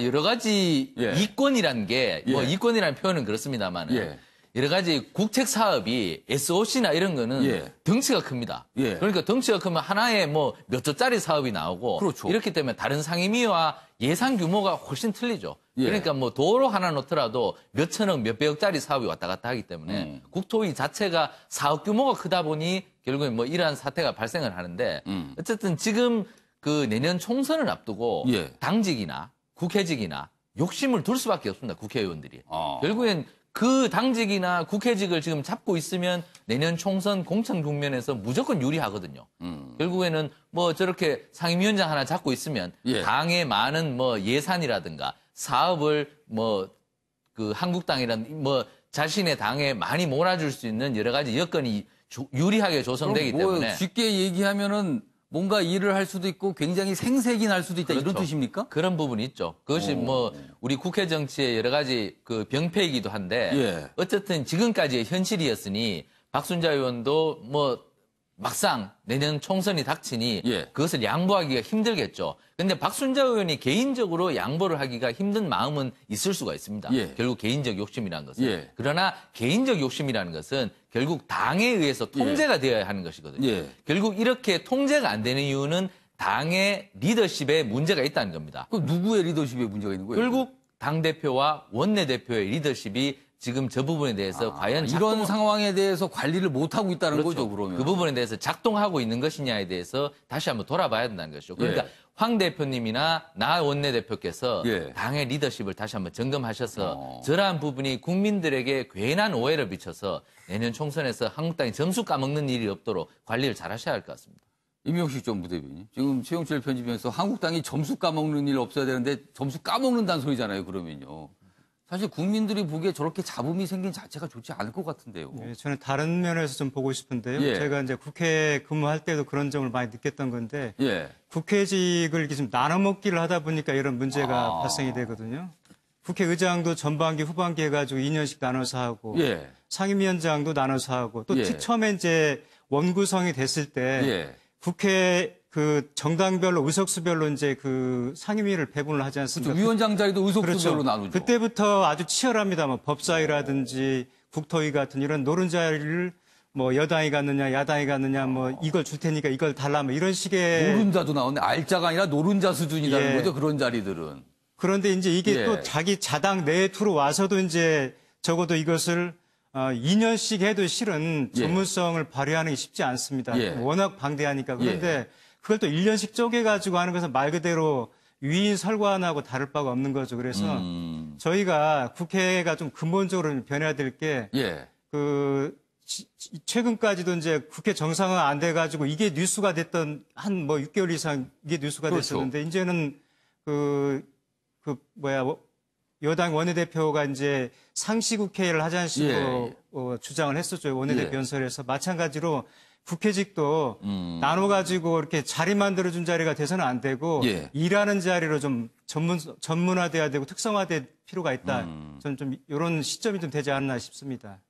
여러 가지 예. 이권이라는 게, 뭐 예. 이권이라는 표현은 그렇습니다만은, 예. 여러 가지 국책 사업이 SOC나 이런 거는 예. 덩치가 큽니다. 예. 그러니까 덩치가 크면 하나에 뭐 몇 조짜리 사업이 나오고, 그렇죠. 이렇기 때문에 다른 상임위와 예산 규모가 훨씬 틀리죠. 예. 그러니까 뭐 도로 하나 놓더라도 몇 천억, 몇 백억짜리 사업이 왔다 갔다 하기 때문에 국토위 자체가 사업 규모가 크다 보니 결국에 뭐 이러한 사태가 발생을 하는데, 어쨌든 지금 그 내년 총선을 앞두고 예. 당직이나 국회직이나 욕심을 둘 수밖에 없습니다. 국회의원들이. 아. 결국엔 그 당직이나 국회직을 지금 잡고 있으면 내년 총선 공천 국면에서 무조건 유리하거든요. 결국에는 뭐 저렇게 상임위원장 하나 잡고 있으면 예. 당의 많은 뭐 예산이라든가 사업을 뭐 그 한국당이란 뭐 자신의 당에 많이 몰아줄 수 있는 여러 가지 여건이 유리하게 조성되기 그럼 뭐 때문에 쉽게 얘기하면은 뭔가 일을 할 수도 있고 굉장히 생색이 날 수도 있다 이런 그렇죠. 뜻입니까? 그런 부분이 있죠. 그것이 뭐 우리 국회 정치의 여러 가지 그 병폐이기도 한데 예. 어쨌든 지금까지의 현실이었으니 박순자 의원도 뭐 막상 내년 총선이 닥치니 예. 그것을 양보하기가 힘들겠죠. 근데 박순자 의원이 개인적으로 양보를 하기가 힘든 마음은 있을 수가 있습니다. 예. 결국 개인적 욕심이라는 것은. 예. 그러나 개인적 욕심이라는 것은 결국 당에 의해서 통제가 되어야 하는 것이거든요. 예. 결국 이렇게 통제가 안 되는 이유는 당의 리더십에 문제가 있다는 겁니다. 그 누구의 리더십에 문제가 있는 거예요? 결국 당대표와 원내대표의 리더십이 지금 저 부분에 대해서 과연 이런 상황에 대해서 관리를 못 하고 있다는 그렇죠. 거죠, 그러면. 그 부분에 대해서 작동하고 있는 것이냐에 대해서 다시 한번 돌아봐야 된다는 것이죠. 그러니까 예. 황 대표님이나 나 원내대표께서 예. 당의 리더십을 다시 한번 점검하셔서 저러한 부분이 국민들에게 괜한 오해를 비춰서 내년 총선에서 한국당이 점수 까먹는 일이 없도록 관리를 잘 하셔야 할 것 같습니다. 임명식 전 부대변인. 지금 최용철 편집위원서 한국당이 점수 까먹는 일 없어야 되는데 점수 까먹는다는 소리잖아요, 그러면요. 사실 국민들이 보기에 저렇게 잡음이 생긴 자체가 좋지 않을 것 같은데요. 예, 저는 다른 면에서 좀 보고 싶은데요. 예. 제가 이제 국회 근무할 때도 그런 점을 많이 느꼈던 건데 예. 국회직을 이렇게 좀 나눠 먹기를 하다 보니까 이런 문제가 아. 발생이 되거든요. 국회의장도 전반기, 후반기 해가지고 2년씩 나눠서 하고 예. 상임위원장도 나눠서 하고 또 예. 처음에 이제 원구성이 됐을 때 예. 국회 그 정당별로 의석수별로 이제 그 상임위를 배분을 하지 않습니까? 그렇죠. 위원장 자리도 의석수별로 그렇죠. 나누죠. 그때부터 아주 치열합니다. 뭐 법사위라든지 국토위 같은 이런 노른자리를 뭐 여당이 갔느냐 야당이 갔느냐 뭐 이걸 줄 테니까 이걸 달라 뭐 이런 식의 노른자도 나오네. 알짜가 아니라 노른자 수준이라는 예. 거죠. 그런 자리들은. 그런데 이제 이게 예. 또 자기 자당 내에 들어와서도 이제 적어도 이것을 2년씩 해도 실은 예. 전문성을 발휘하는 게 쉽지 않습니다. 예. 워낙 방대하니까. 그런데 그걸 또 1년씩 쪼개가지고 하는 것은 말 그대로 위인 설관하고 다를 바가 없는 거죠. 그래서 저희가 국회가 좀 근본적으로 변해야 될 게 예. 최근까지도 이제 국회 정상화 안 돼가지고 이게 뉴스가 됐던 한 뭐 6개월 이상 이게 뉴스가 그렇죠. 됐었는데 이제는 여당 원내대표가 이제 상시국회를 하자는 식으로 주장을 했었죠. 원내대표 예. 연설에서. 마찬가지로 국회직도 나눠가지고 이렇게 자리 만들어준 자리가 돼서는 안 되고 예. 일하는 자리로 좀 전문화돼야 되고 특성화될 필요가 있다. 저는 좀 이런 시점이 좀 되지 않나 싶습니다.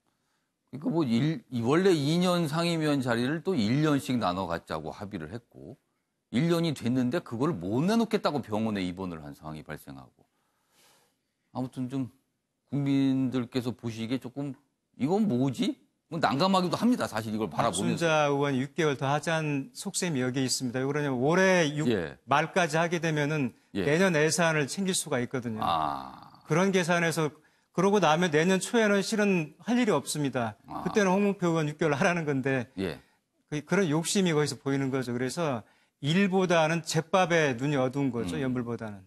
그러니까 뭐 원래 2년 상임위원 자리를 또 1년씩 나눠 갖자고 합의를 했고 1년이 됐는데 그걸 못 내놓겠다고 병원에 입원을 한 상황이 발생하고 아무튼 좀 국민들께서 보시기에 조금 이건 뭐지? 뭐 난감하기도 합니다. 사실 이걸 바라보면서. 박순자 의원 6개월 더 하자는 속셈이 여기에 있습니다. 왜 그러냐면 올해 말까지 하게 되면은 내년 예산을 챙길 수가 있거든요. 그런 계산에서 그러고 나면 내년 초에는 실은 할 일이 없습니다. 그때는 홍문표 의원 6개월 하라는 건데 그런 욕심이 거기서 보이는 거죠. 그래서 일보다는 제밥에 눈이 어두운 거죠. 연불보다는.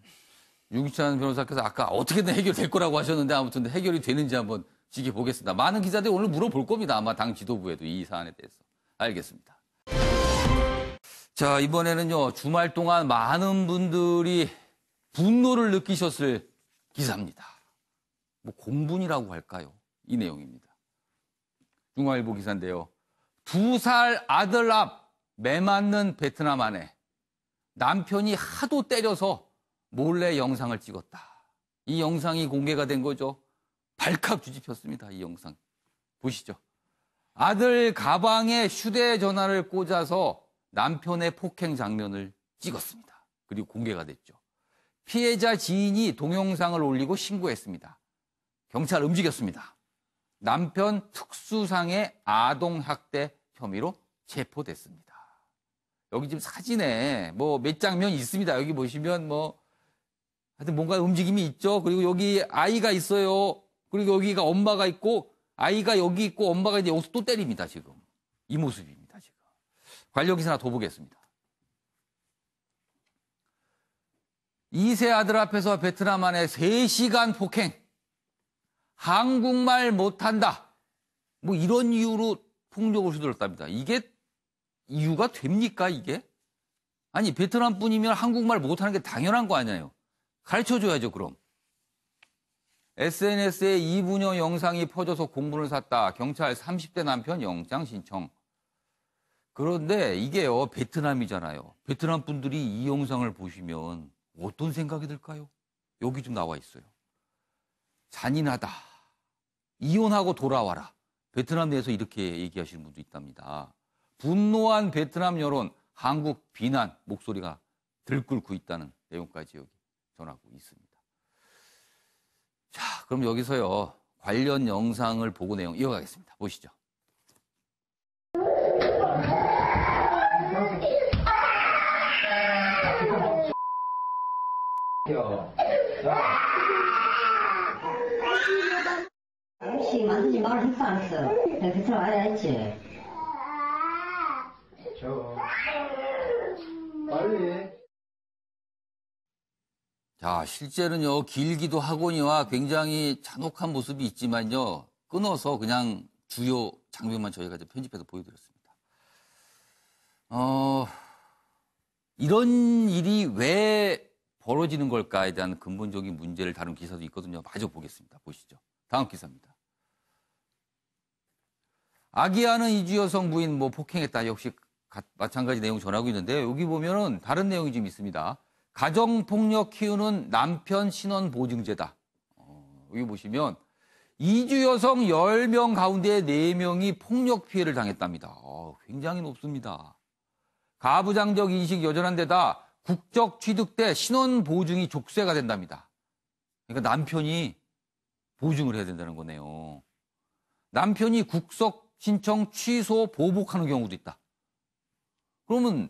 유기찬 변호사께서 아까 어떻게든 해결될 거라고 하셨는데 아무튼 해결이 되는지 한번 지켜보겠습니다. 많은 기자들이 오늘 물어볼 겁니다. 아마 당 지도부에도 이 사안에 대해서. 알겠습니다. 자, 이번에는요. 주말 동안 많은 분들이 분노를 느끼셨을 기사입니다. 뭐 공분이라고 할까요? 이 내용입니다. 중앙일보 기사인데요. 2살 아들 앞 매맞는 베트남 아내. 남편이 하도 때려서 몰래 영상을 찍었다. 이 영상이 공개가 된 거죠. 발칵 뒤집혔습니다. 이 영상. 보시죠. 아들 가방에 휴대전화를 꽂아서 남편의 폭행 장면을 찍었습니다. 그리고 공개가 됐죠. 피해자 지인이 동영상을 올리고 신고했습니다. 경찰 움직였습니다. 남편 특수상해 아동학대 혐의로 체포됐습니다. 여기 지금 사진에 뭐 몇 장면이 있습니다. 여기 보시면 뭐 하여튼 뭔가 움직임이 있죠. 그리고 여기 아이가 있어요. 그리고 여기가 엄마가 있고 아이가 여기 있고 엄마가 이제 여기서 또 때립니다. 지금 이 모습입니다. 지금 관련 기사 하나 더 보겠습니다. 2세 아들 앞에서 베트남 아내 3시간 폭행. 한국말 못한다. 뭐 이런 이유로 폭력을 휘둘렀답니다. 이게 이유가 됩니까 이게? 아니 베트남 분이면 한국말 못하는 게 당연한 거 아니에요. 가르쳐줘야죠 그럼. SNS에 이분녀 영상이 퍼져서 공분을 샀다. 경찰 30대 남편 영장 신청. 그런데 이게요 베트남이잖아요. 베트남 분들이 이 영상을 보시면 어떤 생각이 들까요? 여기 좀 나와 있어요. 잔인하다. 이혼하고 돌아와라. 베트남 내에서 이렇게 얘기하시는 분도 있답니다. 분노한 베트남 여론, 한국 비난 목소리가 들끓고 있다는 내용까지 여기 전하고 있습니다. 자, 그럼 여기서요. 관련 영상을 보고 내용 이어가겠습니다. 보시죠. 혹시 만들지 말을 했어 안 했어? 내가 베트남 와야 했지. 빨리. 자, 실제는요, 길기도 하거니와 굉장히 잔혹한 모습이 있지만요, 끊어서 그냥 주요 장면만 저희가 이제 편집해서 보여드렸습니다. 이런 일이 왜 벌어지는 걸까에 대한 근본적인 문제를 다룬 기사도 있거든요. 마저 보겠습니다. 보시죠. 다음 기사입니다. 아기하는 이주 여성 부인 폭행했다. 역시 마찬가지 내용 전하고 있는데 여기 보면은 다른 내용이 좀 있습니다. 가정폭력 키우는 남편 신원 보증제다. 여기 보시면 이주 여성 10명 가운데 4명이 폭력 피해를 당했답니다. 굉장히 높습니다. 가부장적 인식 여전한 데다 국적 취득 때 신원 보증이 족쇄가 된답니다. 그러니까 남편이 보증을 해야 된다는 거네요. 남편이 국적 신청 취소 보복하는 경우도 있다. 그러면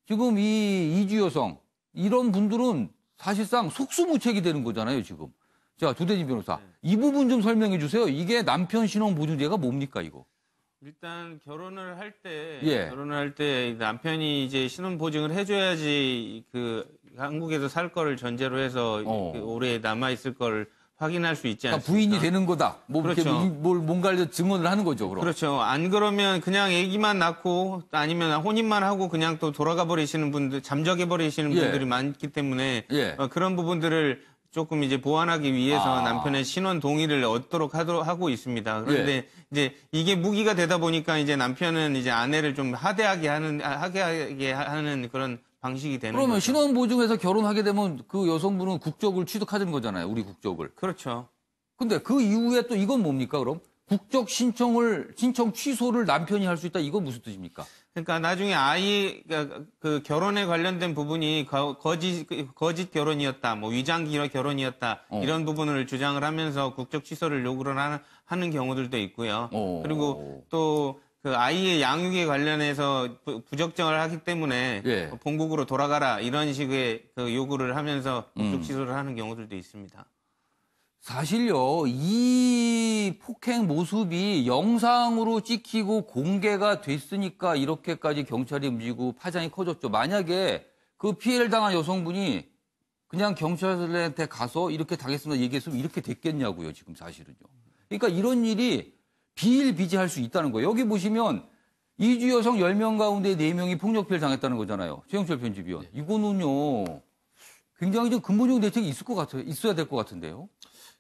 지금 이 이주 여성 이런 분들은 사실상 속수무책이 되는 거잖아요, 지금. 자, 조대진 변호사. 이 부분 좀 설명해 주세요. 이게 남편 신원 보증제가 뭡니까, 이거? 일단 결혼을 할 때 남편이 이제 신원 보증을 해줘야지 한국에서 살 거를 전제로 해서 오래 남아 있을 걸 확인할 수 있지 않습니까? 부인이 되는 거다. 그렇죠. 이렇게 뭔가를 증언을 하는 거죠, 그럼. 그렇죠. 안 그러면 그냥 아기만 낳고 아니면 혼인만 하고 그냥 또 돌아가 버리시는 분들, 잠적해 버리시는 분들이 많기 때문에 그런 부분들을 조금 이제 보완하기 위해서 남편의 신원 동의를 얻도록 하고 있습니다. 그런데 이제 이게 무기가 되다 보니까 이제 남편은 이제 아내를 좀 하게 하는 그런 방식이 되는 그러면 거죠. 신원 보증해서 결혼하게 되면 그 여성분은 국적을 취득하는 거잖아요. 우리 국적을. 그렇죠. 근데 그 이후에 또 이건 뭡니까, 그럼? 국적 신청 취소를 남편이 할 수 있다. 이건 무슨 뜻입니까? 그러니까 나중에 그 결혼에 관련된 부분이 거짓 결혼이었다, 위장 결혼이었다, 이런 부분을 주장을 하면서 국적 취소를 요구를 하는 경우들도 있고요. 오. 그리고 또 그 아이의 양육에 관련해서 부적정을 하기 때문에 예. 본국으로 돌아가라 이런 식의 그 요구를 하면서 법적 취소를 하는 경우들도 있습니다. 사실요, 이 폭행 모습이 영상으로 찍히고 공개가 됐으니까 이렇게까지 경찰이 움직이고 파장이 커졌죠. 만약에 그 피해를 당한 여성분이 그냥 경찰한테 가서 이렇게 당했습니다 얘기했으면 이렇게 됐겠냐고요, 지금 사실은요. 그러니까 이런 일이 비일비재할 수 있다는 거예요. 여기 보시면 이주 여성 10명 가운데 4명이 폭력 피해를 당했다는 거잖아요. 최영철 편집위원. 이거는요, 굉장히 좀 근본적인 대책이 있을 것 같아요. 있어야 될 것 같은데요.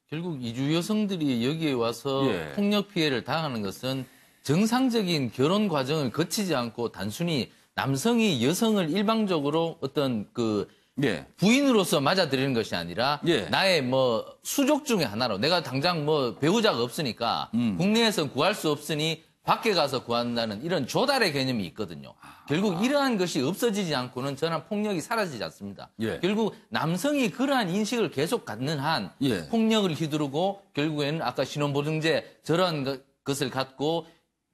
결국 이주 여성들이 여기에 와서 예. 폭력 피해를 당하는 것은 정상적인 결혼 과정을 거치지 않고 단순히 남성이 여성을 일방적으로 어떤 그 예. 부인으로서 맞아들이는 것이 아니라 예. 나의 뭐 수족 중에 하나로 내가 당장 뭐 배우자가 없으니까 국내에서 구할 수 없으니 밖에 가서 구한다는 이런 조달의 개념이 있거든요. 결국 이러한 것이 없어지지 않고는 전환 폭력이 사라지지 않습니다. 예. 결국 남성이 그러한 인식을 계속 갖는 한 예. 폭력을 휘두르고 결국에는 아까 신혼보증제 저런 것을 갖고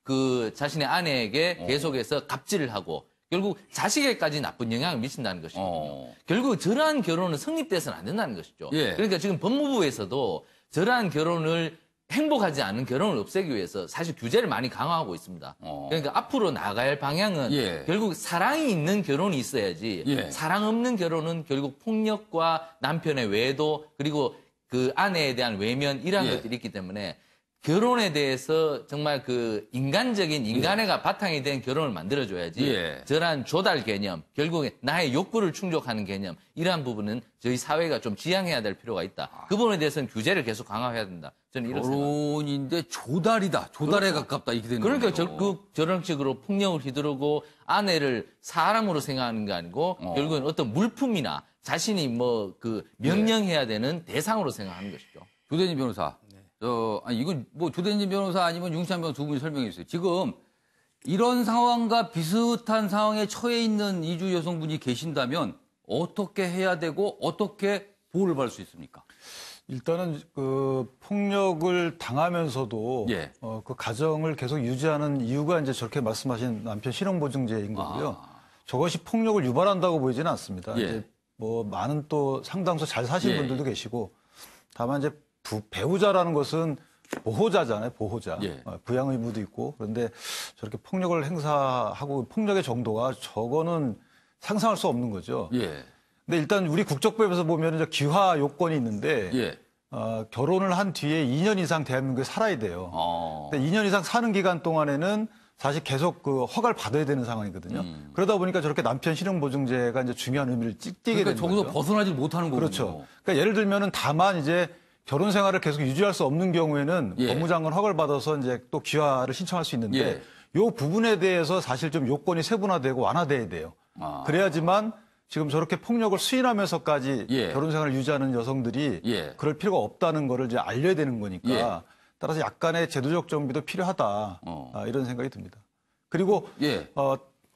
그 자신의 아내에게 계속해서 갑질을 하고 결국 자식에까지 나쁜 영향을 미친다는 것이거든요. 결국 저러한 결혼은 성립돼서는 안 된다는 것이죠. 예. 그러니까 지금 법무부에서도 저러한 결혼을 행복하지 않은 결혼을 없애기 위해서 사실 규제를 많이 강화하고 있습니다. 그러니까 앞으로 나가야 할 방향은 예. 결국 사랑이 있는 결혼이 있어야지 예. 사랑 없는 결혼은 결국 폭력과 남편의 외도 그리고 그 아내에 대한 외면 이러한 예. 것들이 있기 때문에 결혼에 대해서 정말 그 인간적인 인간애가 바탕이 된 결혼을 만들어줘야지 예. 저러한 조달 개념, 결국에 나의 욕구를 충족하는 개념 이러한 부분은 저희 사회가 좀 지향해야 될 필요가 있다. 그 부분에 대해서는 규제를 계속 강화해야 된다. 저는 이런 생각. 결혼인데 조달이다. 조달에 가깝다. 이렇게 되는 거예요. 그러니까 저런 식으로 폭력을 휘두르고 아내를 사람으로 생각하는 게 아니고 결국엔 어떤 물품이나 자신이 뭐 그 명령해야 되는 대상으로 생각하는 것이죠. 조대진 변호사. 아니, 이건 뭐 조대진 변호사 아니면 윤찬 변호사 두 분이 설명해 주세요. 지금 이런 상황과 비슷한 상황에 처해 있는 이주 여성분이 계신다면 어떻게 해야 되고 어떻게 보호를 받을 수 있습니까? 일단은 그 폭력을 당하면서도 예. 그 가정을 계속 유지하는 이유가 이제 저렇게 말씀하신 남편 실형보증제인 거고요. 저것이 폭력을 유발한다고 보이지는 않습니다. 예. 이제 뭐 많은 또 상당수 잘 사신 예. 분들도 계시고 다만 이제 배우자라는 것은 보호자잖아요, 보호자. 예. 부양 의무도 있고 그런데 저렇게 폭력을 행사하고 폭력의 정도가 저거는 상상할 수 없는 거죠. 예. 근데 일단 우리 국적법에서 보면 이제 귀화 요건이 있는데 예. 결혼을 한 뒤에 2년 이상 대한민국에 살아야 돼요. 근데 2년 이상 사는 기간 동안에는 사실 계속 그 허가를 받아야 되는 상황이거든요. 그러다 보니까 저렇게 남편 실형보증제가 이제 중요한 의미를 띠게 그러니까 되는 저기서 거죠. 벗어나지 못하는 거군요. 그렇죠. 그러니까 예를 들면은 다만 이제 결혼 생활을 계속 유지할 수 없는 경우에는 예. 법무장관 허가를 받아서 이제 또 귀화를 신청할 수 있는데 예. 요 부분에 대해서 사실 좀 요건이 세분화되고 완화돼야 돼요. 그래야지만 지금 저렇게 폭력을 수인하면서까지 예. 결혼 생활을 유지하는 여성들이 예. 그럴 필요가 없다는 거를 이제 알려야 되는 거니까 예. 따라서 약간의 제도적 정비도 필요하다. 이런 생각이 듭니다. 그리고 예.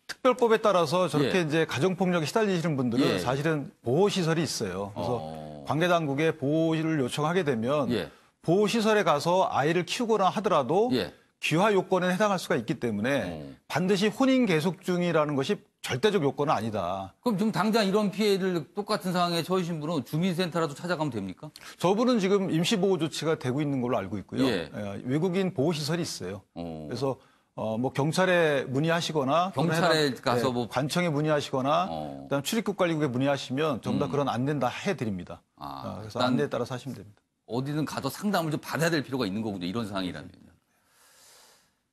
특별법에 따라서 저렇게 예. 이제 가정폭력에 시달리시는 분들은 예. 사실은 보호시설이 있어요. 그래서 관계당국에 보호를 요청하게 되면 예. 보호시설에 가서 아이를 키우거나 하더라도 예. 귀화 요건에 해당할 수가 있기 때문에 반드시 혼인 계속 중이라는 것이 절대적 요건은 아니다. 그럼 지금 당장 이런 피해를 똑같은 상황에 처하신 분은 주민센터라도 찾아가면 됩니까? 저분은 지금 임시보호 조치가 되고 있는 걸로 알고 있고요. 예. 외국인 보호시설이 있어요. 그래서 뭐 경찰에 문의하시거나 경찰에 가서 뭐 관청에 문의하시거나 그다음 출입국 관리국에 문의하시면 전부 다 그런 안내는 다 해드립니다. 그래서 일단 안내에 따라서 하시면 됩니다. 어디든 가서 상담을 좀 받아야 될 필요가 있는 거군요. 이런 상황이라면.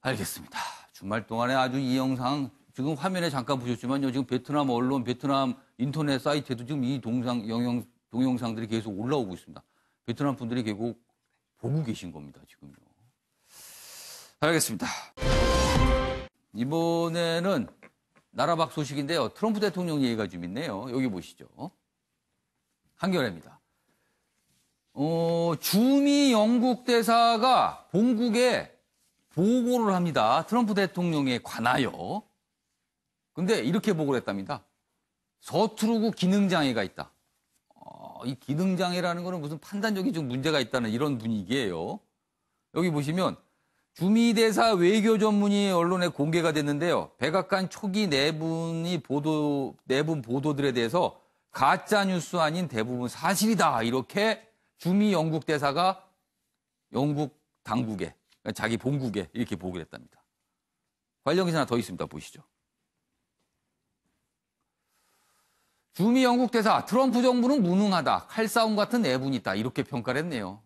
알겠습니다. 주말 동안에 아주 이 영상 지금 화면에 잠깐 보셨지만요. 지금 베트남 언론, 베트남 인터넷 사이트에도 지금 이 동영상들이 계속 올라오고 있습니다. 베트남 분들이 계속 보고 계신 겁니다. 지금요. 알겠습니다. 이번에는 나라 밖 소식인데요. 트럼프 대통령 얘기가 좀 있네요. 여기 보시죠. 한겨레입니다. 주미 영국 대사가 본국에 보고를 합니다. 트럼프 대통령에 관하여. 근데 이렇게 보고를 했답니다. 서투르고 기능장애가 있다. 이 기능장애라는 거는 무슨 판단력이 좀 문제가 있다는 이런 분위기예요. 여기 보시면 주미대사 외교 전문이 언론에 공개가 됐는데요. 백악관 초기 내분 보도들에 대해서 가짜 뉴스 아닌 대부분 사실이다. 이렇게 주미 영국 대사가 영국 당국에, 그러니까 자기 본국에 이렇게 보고를 했답니다. 관련 기사 하나 더 있습니다. 보시죠. 주미 영국 대사, 트럼프 정부는 무능하다. 칼싸움 같은 내분이 있다. 이렇게 평가를 했네요.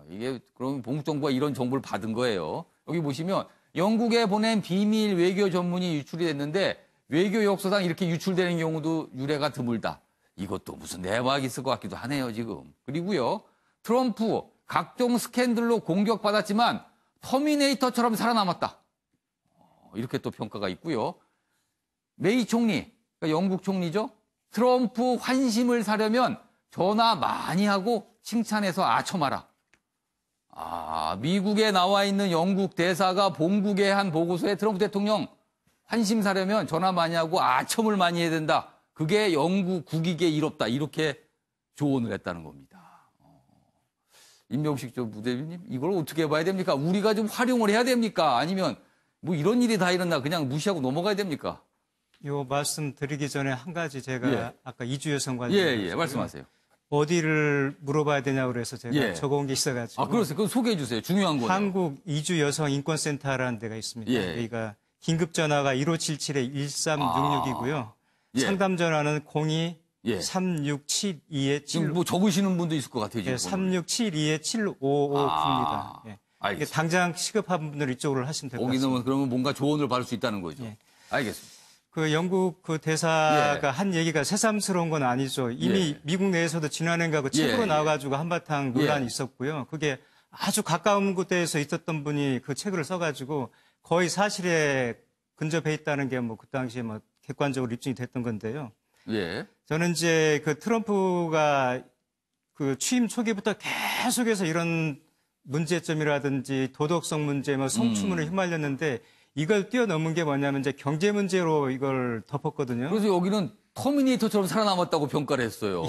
이게 그럼 봉국 정부가 이런 정보를 받은 거예요. 여기 보시면 영국에 보낸 비밀 외교 전문이 유출이 됐는데 외교 역사상 이렇게 유출되는 경우도 유례가 드물다. 이것도 무슨 내막이 있을 것 같기도 하네요, 지금. 그리고요, 트럼프 각종 스캔들로 공격받았지만 터미네이터처럼 살아남았다. 이렇게 또 평가가 있고요. 메이 총리, 그러니까 영국 총리죠. 트럼프 환심을 사려면 전화 많이 하고 칭찬해서 아첨하라. 미국에 나와 있는 영국 대사가 본국에 한 보고서에 트럼프 대통령 환심 사려면 전화 많이 하고 아첨을 많이 해야 된다. 그게 영국 국익에 이롭다. 이렇게 조언을 했다는 겁니다. 임명식 부대표님, 이걸 어떻게 봐야 됩니까? 우리가 좀 활용을 해야 됩니까? 아니면 뭐 이런 일이 다 일어나 그냥 무시하고 넘어가야 됩니까? 요 말씀 드리기 전에 한 가지 제가 예. 아까 이주 여성 관련 말씀하세요. 어디를 물어봐야 되냐고 그래서 제가 적어온 게 있어가지고. 그러세요. 그럼 소개해 주세요. 중요한 거예요. 한국 이주 여성 인권센터라는 데가 있습니다. 여기가 긴급 전화가 1577-1366이고요. 상담 전화는 02-3672-7. 지금 뭐 적으시는 분도 있을 것 같아요. 지금 3672-7559입니다. 이게 당장 시급한 분들 이쪽으로 하시면 될 것 같습니다. 거기는 그러면 뭔가 조언을 받을 수 있다는 거죠. 알겠습니다. 그 영국 그 대사가 한 얘기가 새삼스러운 건 아니죠. 이미 미국 내에서도 지난해인가 그 책으로 나와가지고 한바탕 논란이 있었고요. 그게 아주 가까운 곳에서 있었던 분이 그 책을 써가지고 거의 사실에 근접해 있다는 게 뭐 그 당시에 뭐 객관적으로 입증이 됐던 건데요. 저는 이제 그 트럼프가 그 취임 초기부터 계속해서 이런 문제점이라든지 도덕성 문제, 뭐 성추문에 휘말렸는데 이걸 뛰어넘은 게 뭐냐면 이제 경제 문제로 이걸 덮었거든요. 그래서 여기는 터미네이터처럼 살아남았다고 평가를 했어요.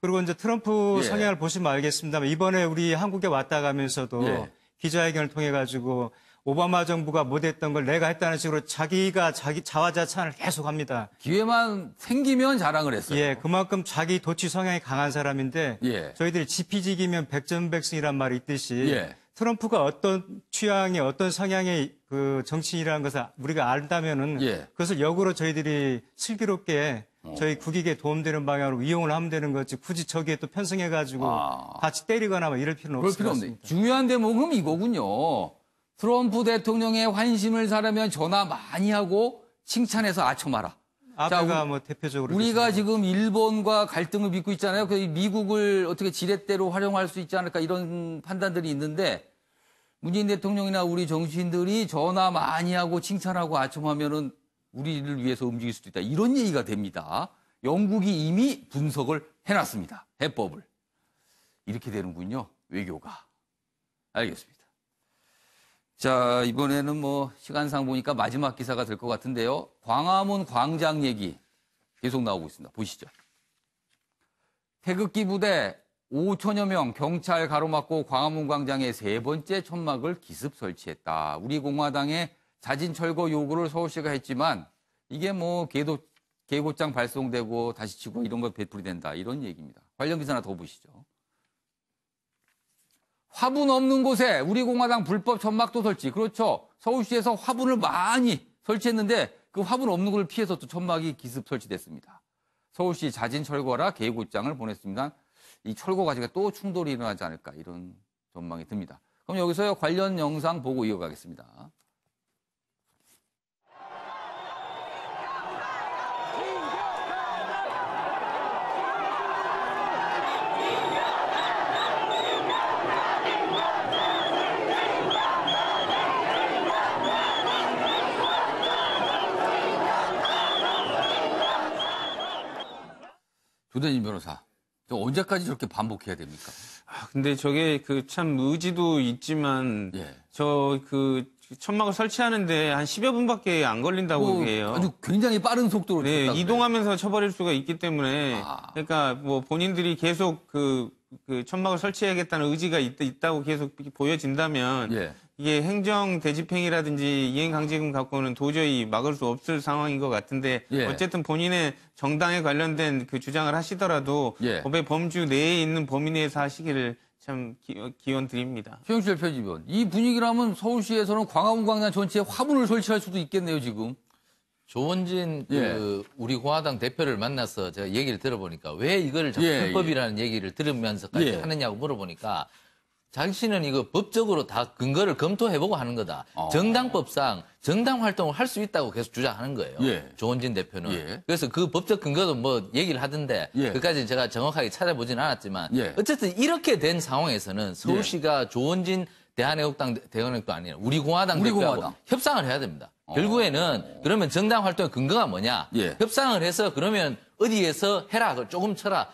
그리고 이제 트럼프 성향을 보시면 알겠습니다만 이번에 우리 한국에 왔다 가면서도 기자회견을 통해 가지고 오바마 정부가 못했던 걸 내가 했다는 식으로 자기가 자기 자화자찬을 계속 합니다. 기회만 생기면 자랑을 했어요. 그만큼 자기 도취 성향이 강한 사람인데 저희들이 지피지기면 백전백승이란 말이 있듯이 트럼프가 어떤 취향의 어떤 성향의 그 정치인이라는 것을 우리가 안다면은 그것을 역으로 저희들이 슬기롭게 저희 국익에 도움되는 방향으로 이용을 하면 되는 거지 굳이 저기에 또 편승해가지고 같이 때리거나 뭐 이럴 필요는 없을 것 같습니다. 중요한 대목은 이거군요. 트럼프 대통령의 환심을 사려면 전화 많이 하고 칭찬해서 아첨하라. 아베가 뭐 대표적으로 우리가 지금 일본과 갈등을 빚고 있잖아요. 그 미국을 어떻게 지렛대로 활용할 수 있지 않을까 이런 판단들이 있는데 문재인 대통령이나 우리 정치인들이 전화 많이 하고 칭찬하고 아첨하면은 우리를 위해서 움직일 수도 있다. 이런 얘기가 됩니다. 영국이 이미 분석을 해놨습니다. 해법을. 이렇게 되는군요. 외교가. 알겠습니다. 자, 이번에는 뭐 시간상 보니까 마지막 기사가 될 것 같은데요. 광화문 광장 얘기 계속 나오고 있습니다. 보시죠. 태극기 부대 5천여 명 경찰 가로막고 광화문 광장에 세 번째 천막을 기습 설치했다. 우리 공화당의 자진 철거 요구를 서울시가 했지만 이게 뭐 계고장 발송되고 다시 치고 이런 거 배풀이 된다. 이런 얘기입니다. 관련 기사 하나 더 보시죠. 화분 없는 곳에 우리 공화당 불법 천막도 설치. 그렇죠. 서울시에서 화분을 많이 설치했는데 그 화분 없는 걸 피해서 또 천막이 기습 설치됐습니다. 서울시 자진 철거라 계고장을 보냈습니다. 이 철거 과정에 또 충돌이 일어나지 않을까 이런 전망이 듭니다. 그럼 여기서 관련 영상 보고 이어가겠습니다. 조대진 변호사, 언제까지 저렇게 반복해야 됩니까? 근데 저게 그 참 의지도 있지만 저 그 천막을 설치하는데 한 10여 분밖에 안 걸린다고 해요. 아주 굉장히 빠른 속도로 이동하면서 쳐버릴 수가 있기 때문에 그러니까 뭐 본인들이 계속 그 그 천막을 설치해야겠다는 의지가 있다고 계속 보여진다면 예. 이게 행정 대집행이라든지 이행강제금 갖고는 도저히 막을 수 없을 상황인 것 같은데 예. 어쨌든 본인의 정당에 관련된 그 주장을 하시더라도 예. 법의 범주 내에 있는 범위 내에서 하시기를 참 기원 드립니다. 최영실 편집위원, 이 분위기라면 서울시에서는 광화문 광장 전체에 화분을 설치할 수도 있겠네요, 지금. 조원진 예. 우리 공화당 대표를 만나서 제가 얘기를 들어보니까 왜 이걸 자꾸 예, 불법이라는 얘기를 들으면서까지 예. 하느냐고 물어보니까 자신은 이거 법적으로 다 근거를 검토해보고 하는 거다. 정당법상 정당 활동을 할 수 있다고 계속 주장하는 거예요. 예. 조원진 대표는. 예. 그래서 그 법적 근거도 뭐 얘기를 하던데 예. 그까지 제가 정확하게 찾아보진 않았지만 예. 어쨌든 이렇게 된 상황에서는 서울시가 조원진 대한애국당 대원역도 아니라 우리 공화당 우리 대표하고 공화당. 협상을 해야 됩니다. 결국에는 그러면 정당 활동의 근거가 뭐냐? 예. 협상을 해서 그러면 어디에서 해라, 그걸 조금 쳐라.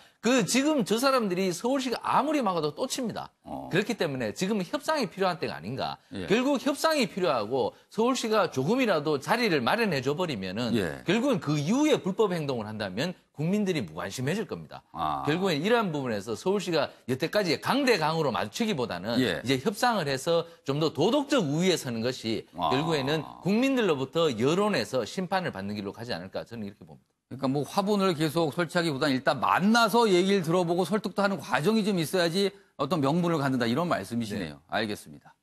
지금 저 사람들이 서울시가 아무리 막아도 또 칩니다. 그렇기 때문에 지금은 협상이 필요한 때가 아닌가. 예. 결국 협상이 필요하고 서울시가 조금이라도 자리를 마련해 줘 버리면은 예. 결국은 그 이후에 불법 행동을 한다면 국민들이 무관심해질 겁니다. 결국엔 이러한 부분에서 서울시가 여태까지 강대강으로 맞추기보다는 예. 이제 협상을 해서 좀 더 도덕적 우위에 서는 것이 결국에는 국민들로부터 여론에서 심판을 받는 길로 가지 않을까 저는 이렇게 봅니다. 그러니까 뭐 화분을 계속 설치하기보다는 일단 만나서 얘기를 들어보고 설득도 하는 과정이 좀 있어야지 어떤 명분을 갖는다 이런 말씀이시네요. 알겠습니다.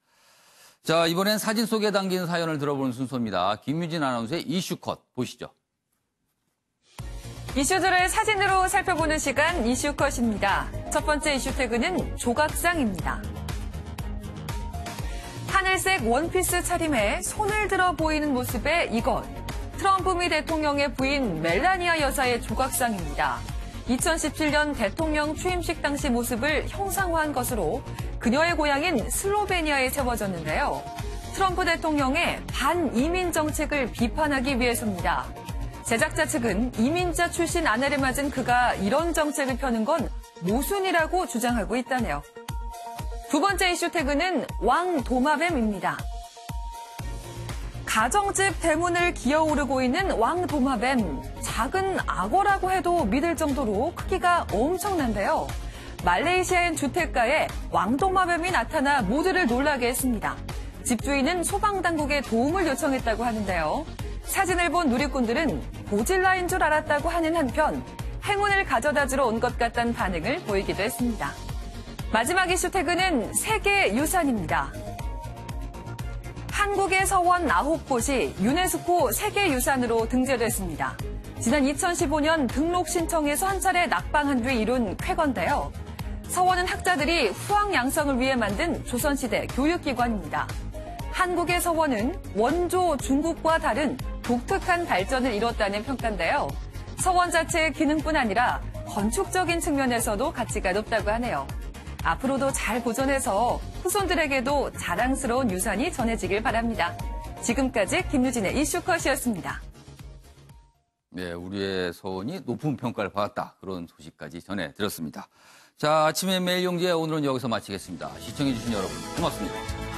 자, 이번엔 사진 속에 담긴 사연을 들어보는 순서입니다. 김유진 아나운서의 이슈컷 보시죠. 이슈들을 사진으로 살펴보는 시간 이슈컷입니다. 첫 번째 이슈 태그는 조각상입니다. 하늘색 원피스 차림에 손을 들어 보이는 모습의 이것. 트럼프 미 대통령의 부인 멜라니아 여사의 조각상입니다. 2017년 대통령 취임식 당시 모습을 형상화한 것으로 그녀의 고향인 슬로베니아에 세워졌는데요. 트럼프 대통령의 반이민 정책을 비판하기 위해서입니다. 제작자 측은 이민자 출신 아내를 맞은 그가 이런 정책을 펴는 건 모순이라고 주장하고 있다네요. 두 번째 이슈 태그는 왕도마뱀입니다. 가정집 대문을 기어오르고 있는 왕도마뱀. 작은 악어라고 해도 믿을 정도로 크기가 엄청난데요. 말레이시아의 주택가에 왕도마뱀이 나타나 모두를 놀라게 했습니다. 집주인은 소방당국에 도움을 요청했다고 하는데요. 사진을 본 누리꾼들은 고질라인 줄 알았다고 하는 한편 행운을 가져다주러 온 것 같다는 반응을 보이기도 했습니다. 마지막 이슈 태그는 세계유산입니다. 한국의 서원 9곳이 유네스코 세계유산으로 등재됐습니다. 지난 2015년 등록 신청에서 한 차례 낙방한 뒤 이룬 쾌거인데요. 서원은 학자들이 후학 양성을 위해 만든 조선시대 교육기관입니다. 한국의 서원은 원조 중국과 다른 독특한 발전을 이뤘다는 평가인데요. 서원 자체의 기능뿐 아니라 건축적인 측면에서도 가치가 높다고 하네요. 앞으로도 잘 보존해서 후손들에게도 자랑스러운 유산이 전해지길 바랍니다. 지금까지 김유진의 이슈컷이었습니다. 네, 우리의 서원이 높은 평가를 받았다. 그런 소식까지 전해드렸습니다. 자, 아침의 매일 용제 오늘은 여기서 마치겠습니다. 시청해주신 여러분 고맙습니다.